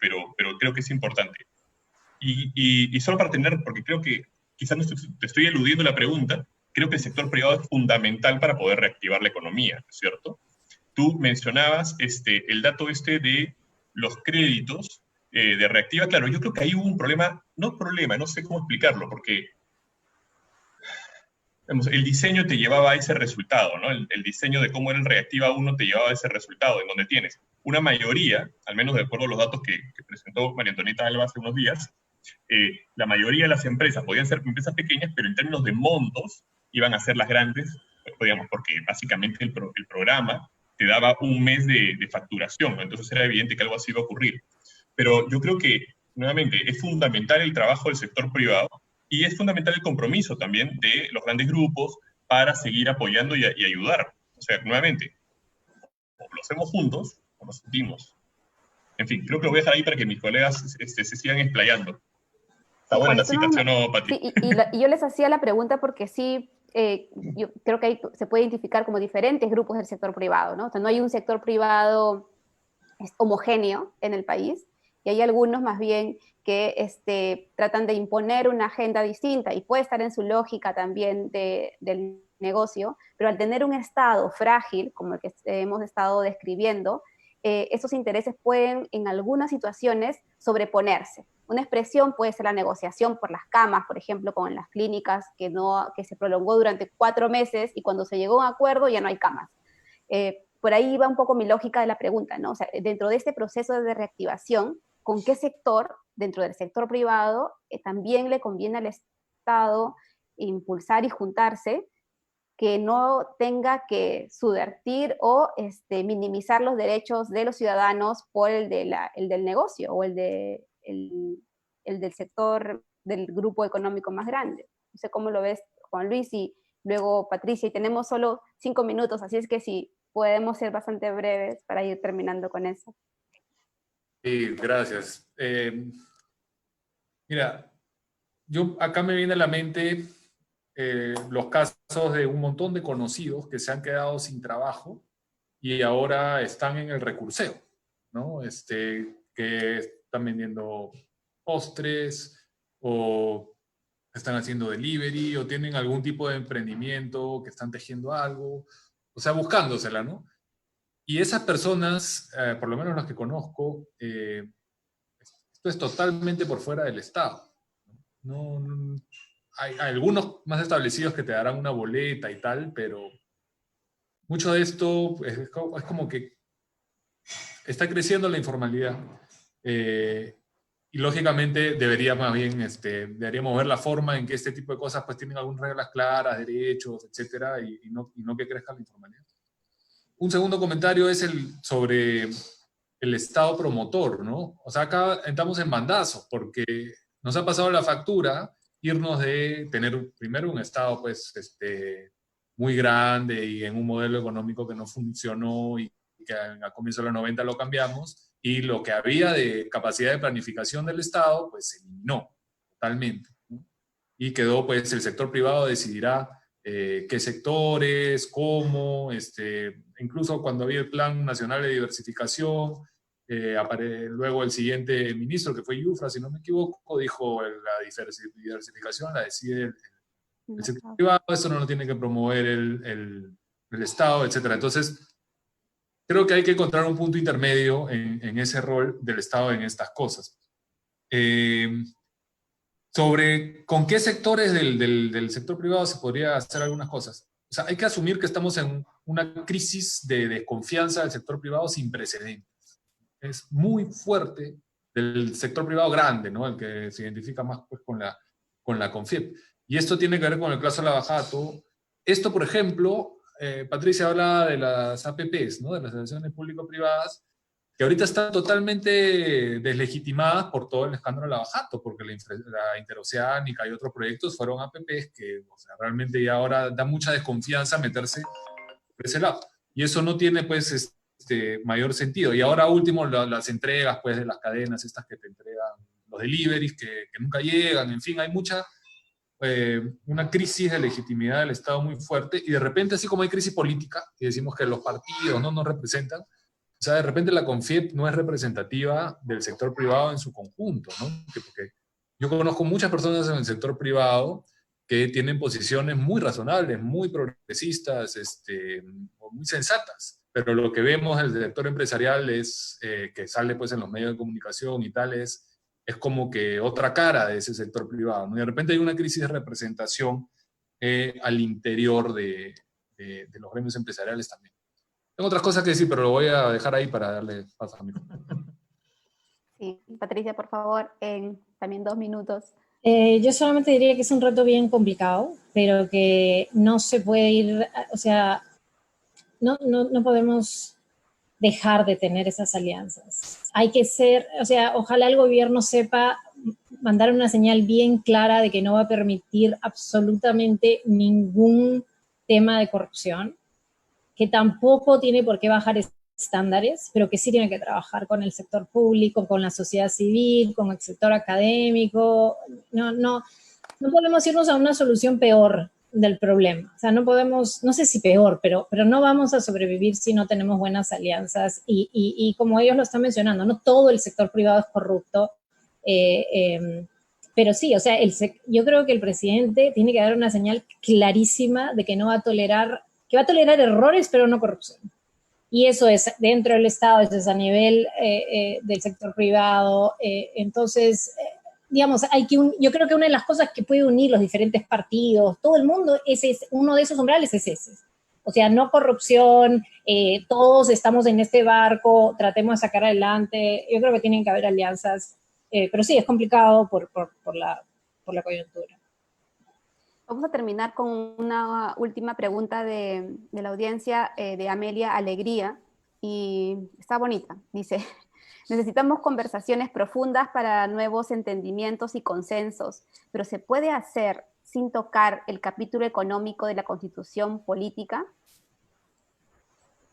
pero creo que es importante. Y solo para tener, porque creo que quizás te estoy eludiendo la pregunta, creo que el sector privado es fundamental para poder reactivar la economía, ¿no es cierto? tú mencionabas el dato de los créditos de Reactiva. Claro, yo creo que ahí hubo un problema, no sé cómo explicarlo, porque digamos, el diseño te llevaba a ese resultado, ¿no? El diseño de cómo era el Reactiva 1 te llevaba a ese resultado, en donde tienes una mayoría, al menos de acuerdo a los datos que presentó María Antonieta Alba hace unos días, la mayoría de las empresas podían ser empresas pequeñas, pero en términos de montos iban a ser las grandes, digamos, porque básicamente el programa te daba un mes de facturación, ¿no? Entonces era evidente que algo así iba a ocurrir. Pero yo creo que, nuevamente, es fundamental el trabajo del sector privado y es fundamental el compromiso también de los grandes grupos para seguir apoyando y ayudar. O sea, nuevamente, o lo hacemos juntos o nos sentimos. En fin, creo que lo voy a dejar ahí para que mis colegas se sigan explayando. Está buena la citación, ¿no, Pati? Sí, y yo les hacía la pregunta porque sí, yo creo que ahí se puede identificar como diferentes grupos del sector privado, ¿no? O sea, no hay un sector privado homogéneo en el país, y hay algunos más bien que tratan de imponer una agenda distinta, y puede estar en su lógica también del negocio, pero al tener un Estado frágil, como el que hemos estado describiendo, esos intereses pueden en algunas situaciones sobreponerse. Una expresión puede ser la negociación por las camas, por ejemplo, con las clínicas, que se prolongó durante 4 meses y cuando se llegó a un acuerdo ya no hay camas. Por ahí va un poco mi lógica de la pregunta, ¿no? O sea, dentro de este proceso de reactivación, ¿con qué sector, dentro del sector privado, también le conviene al Estado impulsar y juntarse, que no tenga que subvertir o minimizar los derechos de los ciudadanos por el del negocio o el del sector del grupo económico más grande? No sé cómo lo ves, Juan Luis, y luego Patricia, y tenemos solo 5 minutos, así es que si podemos ser bastante breves para ir terminando con eso. Sí, gracias. Mira, acá me viene a la mente los casos de un montón de conocidos que se han quedado sin trabajo y ahora están en el recurseo, ¿no? Que están vendiendo postres o están haciendo delivery o tienen algún tipo de emprendimiento, que están tejiendo algo, o sea, buscándosela, ¿no? Y esas personas, por lo menos las que conozco, esto es totalmente por fuera del Estado. Hay algunos más establecidos que te darán una boleta y tal, pero mucho de esto es como que está creciendo la informalidad. Y lógicamente deberíamos ver la forma en que este tipo de cosas pues tienen algunas reglas claras, derechos, etcétera, y no que crezca la informalidad. Un segundo comentario es sobre el Estado promotor, ¿no? O sea, acá entramos en bandazos, porque nos ha pasado la factura irnos de tener primero un Estado pues, muy grande y en un modelo económico que no funcionó y que a comienzos de los 90 lo cambiamos, y lo que había de capacidad de planificación del Estado, pues se eliminó totalmente, ¿no? Y quedó, pues, el sector privado decidirá qué sectores, cómo, incluso cuando había el Plan Nacional de Diversificación, luego el siguiente ministro, que fue Yufra, si no me equivoco, dijo la diversificación la decide el sector privado, eso no lo tiene que promover el Estado, etc. Entonces, creo que hay que encontrar un punto intermedio en ese rol del Estado en estas cosas. Sobre con qué sectores del sector privado se podría hacer algunas cosas. O sea, hay que asumir que estamos en una crisis de desconfianza del sector privado sin precedentes. Es muy fuerte del sector privado grande, ¿no? El que se identifica más pues, con la CONFIEP. Y esto tiene que ver con el caso Lavajato. Esto, por ejemplo, Patricia hablaba de las APPs, ¿no? De las asociaciones público-privadas, que ahorita están totalmente deslegitimadas por todo el escándalo Lavajato, porque la Interoceánica y otros proyectos fueron APPs que, o sea, realmente ya ahora da mucha desconfianza meterse por ese lado. Y eso no tiene, pues, mayor sentido. Y ahora último, las entregas, pues, de las cadenas estas que te entregan, los deliveries que nunca llegan, en fin, hay una crisis de legitimidad del Estado muy fuerte, y de repente, así como hay crisis política, y decimos que los partidos no nos representan, o sea, de repente la CONFIEP no es representativa del sector privado en su conjunto, ¿no? Porque yo conozco muchas personas en el sector privado que tienen posiciones muy razonables, muy progresistas, muy sensatas, pero lo que vemos del sector empresarial es, que sale pues en los medios de comunicación y tal, es como que otra cara de ese sector privado, ¿no? Y de repente hay una crisis de representación al interior de los gremios empresariales también. Tengo otras cosas que decir, pero lo voy a dejar ahí para darle paso a mi compañero. Sí, Patricia, por favor, en también 2 minutos. Yo solamente diría que es un reto bien complicado, pero que no se puede ir, o sea, no podemos dejar de tener esas alianzas. Hay que ser, o sea, ojalá el gobierno sepa mandar una señal bien clara de que no va a permitir absolutamente ningún tema de corrupción, que tampoco tiene por qué bajar estándares, pero que sí tiene que trabajar con el sector público, con la sociedad civil, con el sector académico. No podemos irnos a una solución peor del problema. O sea, no podemos, no sé si peor, pero no vamos a sobrevivir si no tenemos buenas alianzas. Y como ellos lo están mencionando, no todo el sector privado es corrupto, pero sí, o sea, yo creo que el presidente tiene que dar una señal clarísima de que no va a tolerar, que va a tolerar errores, pero no corrupción. Y eso es dentro del Estado, eso es a nivel del sector privado. Entonces, digamos, yo creo que una de las cosas que puede unir los diferentes partidos, todo el mundo, uno de esos umbrales es ese. O sea, no corrupción, todos estamos en este barco, tratemos de sacar adelante. Yo creo que tienen que haber alianzas, pero sí, es complicado por la coyuntura. Vamos a terminar con una última pregunta de la audiencia, de Amelia Alegría, y está bonita. Dice, necesitamos conversaciones profundas para nuevos entendimientos y consensos, pero ¿se puede hacer sin tocar el capítulo económico de la Constitución política?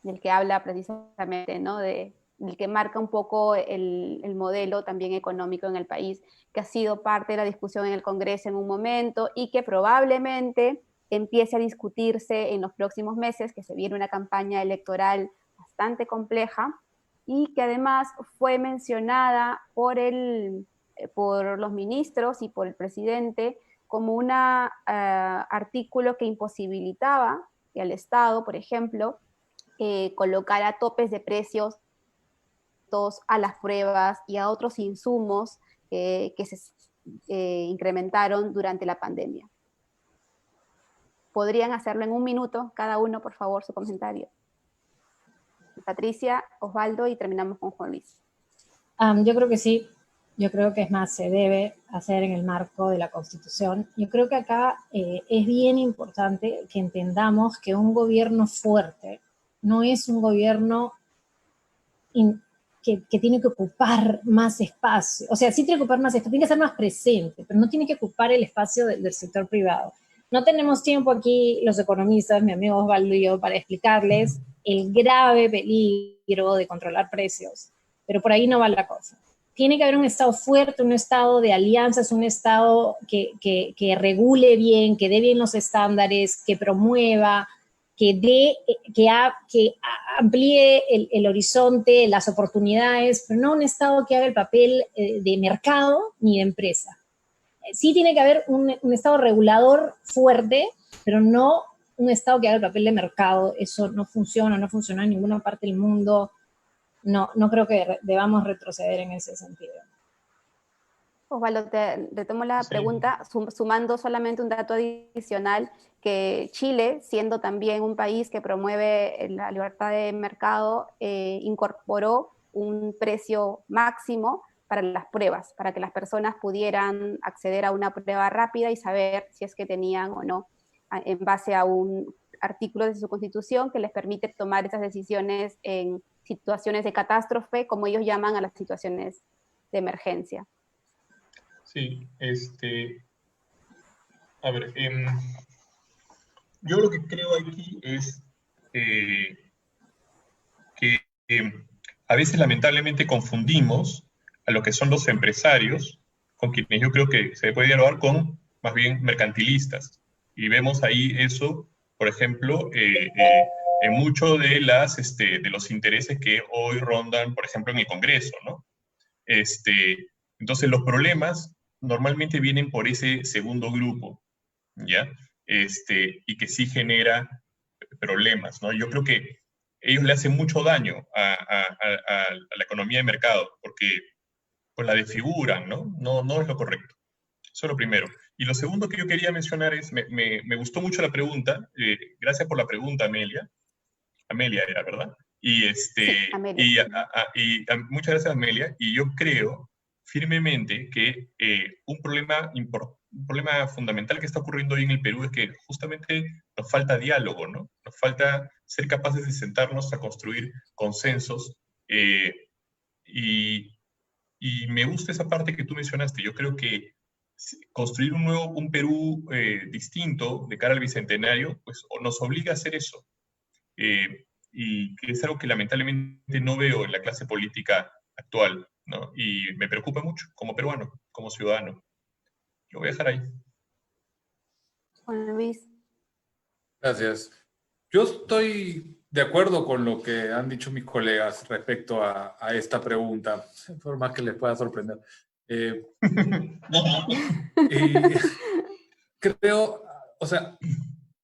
Del que habla precisamente, ¿no? Del que marca un poco el modelo también económico en el país, que ha sido parte de la discusión en el Congreso en un momento y que probablemente empiece a discutirse en los próximos meses, que se viene una campaña electoral bastante compleja y que además fue mencionada por los ministros y por el presidente como un artículo que imposibilitaba que al Estado, por ejemplo, colocara topes de precios a las pruebas y a otros insumos que se incrementaron durante la pandemia. ¿Podrían hacerlo en 1 minuto cada uno, por favor, su comentario? Patricia, Osvaldo, y terminamos con Juan Luis. Yo creo que sí. Yo creo que es más, se debe hacer en el marco de la Constitución. Yo creo que acá es bien importante que entendamos que un gobierno fuerte no es un gobierno que tiene que ocupar más espacio. O sea, sí tiene que ocupar más espacio, tiene que ser más presente, pero no tiene que ocupar el espacio del sector privado. No tenemos tiempo aquí, los economistas, mi amigo Osvaldo y yo, para explicarles el grave peligro de controlar precios, pero por ahí no va la cosa. Tiene que haber un Estado fuerte, un Estado de alianzas, un Estado que regule bien, que dé bien los estándares, que promueva, que amplíe el horizonte, las oportunidades, pero no un Estado que haga el papel de mercado ni de empresa. Sí tiene que haber un Estado regulador fuerte, pero no un Estado que haga el papel de mercado. Eso no funciona en ninguna parte del mundo. No creo que debamos retroceder en ese sentido. Osvaldo, te retomo la pregunta, sumando solamente un dato adicional, que Chile, siendo también un país que promueve la libertad de mercado, incorporó un precio máximo para las pruebas, para que las personas pudieran acceder a una prueba rápida y saber si es que tenían o no, en base a un artículo de su Constitución que les permite tomar esas decisiones en situaciones de catástrofe, como ellos llaman a las situaciones de emergencia. Sí, a ver, yo lo que creo aquí es que a veces lamentablemente confundimos a lo que son los empresarios, con quienes yo creo que se puede dialogar con más bien mercantilistas. Y vemos ahí eso, por ejemplo, en mucho de los intereses que hoy rondan, por ejemplo, en el Congreso, ¿no? Entonces los problemas normalmente vienen por ese segundo grupo, ¿ya? Y que sí genera problemas, ¿no? Yo creo que ellos le hacen mucho daño a la economía de mercado, porque pues la desfiguran, ¿no? No es lo correcto. Eso es lo primero. Y lo segundo que yo quería mencionar es, me gustó mucho la pregunta, gracias por la pregunta, Amelia. Amelia era, ¿verdad? Y, Sí, Amelia. muchas gracias, Amelia. Y yo creo firmemente que un problema fundamental que está ocurriendo hoy en el Perú es que justamente nos falta diálogo, ¿no? Nos falta ser capaces de sentarnos a construir consensos. Y me gusta esa parte que tú mencionaste. Yo creo que construir un Perú distinto de cara al Bicentenario, pues nos obliga a hacer eso. Y que es algo que lamentablemente no veo en la clase política actual, ¿no? Y me preocupa mucho como peruano, como ciudadano. Lo voy a dejar ahí. Juan Luis. Gracias. Yo estoy de acuerdo con lo que han dicho mis colegas respecto a esta pregunta, por más que les pueda sorprender. Creo, o sea,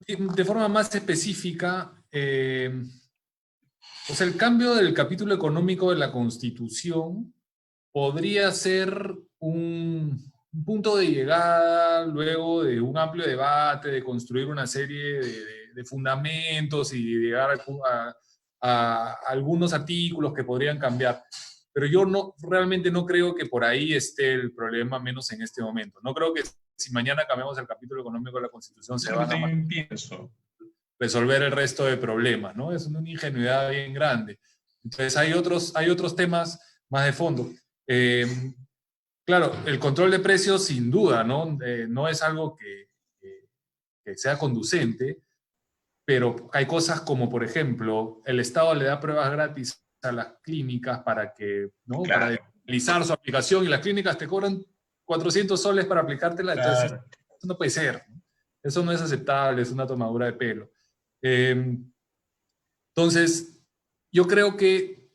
de forma más específica, o sea, el cambio del capítulo económico de la Constitución podría ser un punto de llegada luego de un amplio debate, de construir una serie de fundamentos y llegar a algunos artículos que podrían cambiar. Pero yo realmente no creo que por ahí esté el problema, menos en este momento. No creo que si mañana cambiamos el capítulo económico de la Constitución se van a resolver el resto de problemas, ¿no? Es una ingenuidad bien grande. Entonces hay otros temas más de fondo. Claro, el control de precios sin duda, ¿no? No es algo que sea conducente, pero hay cosas como, por ejemplo, el Estado le da pruebas gratis a las clínicas para que, ¿no? Claro. Para realizar su aplicación, y las clínicas te cobran 400 soles para aplicártela. Claro. Entonces, eso no puede ser. Eso no es aceptable, es una tomadura de pelo. Entonces, yo creo que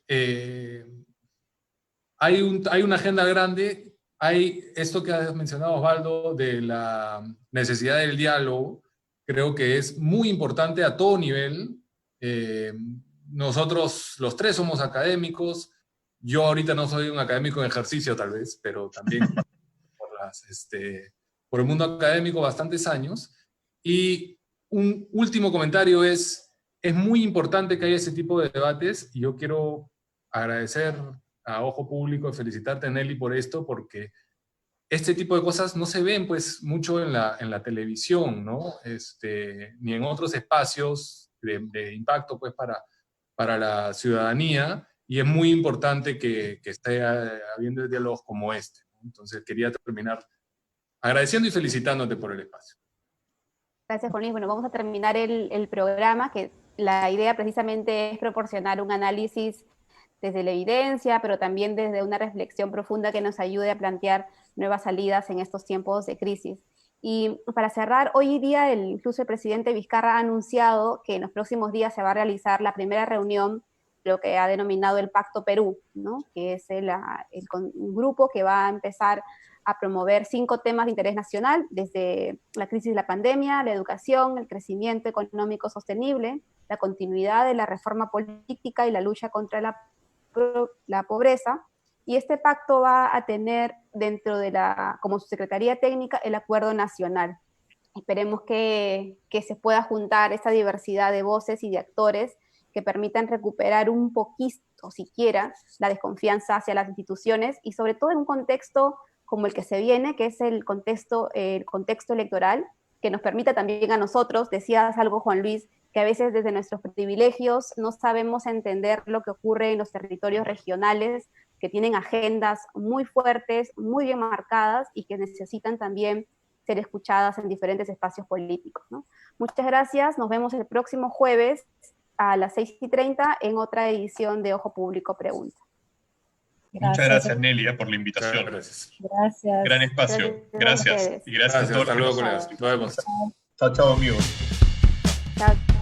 hay una agenda grande. Hay esto que has mencionado, Osvaldo, de la necesidad del diálogo. Creo que es muy importante a todo nivel. Nosotros los tres somos académicos. Yo ahorita no soy un académico en ejercicio, tal vez, pero también por el mundo académico bastantes años. Y un último comentario es muy importante que haya ese tipo de debates, y yo quiero agradecer a Ojo Público y felicitarte, Nelly, por esto, porque este tipo de cosas no se ven pues mucho en la televisión, ¿no? Ni en otros espacios de impacto pues para la ciudadanía, y es muy importante que esté habiendo diálogos como este, ¿no? Entonces quería terminar agradeciendo y felicitándote por el espacio. Gracias, Juan Luis. Bueno, vamos a terminar el programa, que la idea precisamente es proporcionar un análisis desde la evidencia, pero también desde una reflexión profunda que nos ayude a plantear nuevas salidas en estos tiempos de crisis. Y para cerrar, hoy día incluso el presidente Vizcarra ha anunciado que en los próximos días se va a realizar la primera reunión de lo que ha denominado el Pacto Perú, ¿no? Que es un grupo que va a empezar a promover 5 temas de interés nacional, desde la crisis de la pandemia, la educación, el crecimiento económico sostenible, la continuidad de la reforma política y la lucha contra la pobreza. Y este pacto va a tener dentro de como su secretaría técnica, el acuerdo nacional. Esperemos que se pueda juntar esa diversidad de voces y de actores que permitan recuperar un poquito, siquiera, la desconfianza hacia las instituciones, y sobre todo en un contexto como el que se viene, que es el contexto electoral, que nos permita también a nosotros, decías algo, Juan Luis, que a veces desde nuestros privilegios no sabemos entender lo que ocurre en los territorios regionales, que tienen agendas muy fuertes, muy bien marcadas, y que necesitan también ser escuchadas en diferentes espacios políticos, ¿no? Muchas gracias, nos vemos el próximo jueves a las 6:30 en otra edición de Ojo Público Pregunta. Muchas gracias, Nelia, por la invitación. Gracias. Gran espacio. Gracias. Y gracias a todos. Hasta luego, colegas. Nos vemos. Chao, amigos. Chao.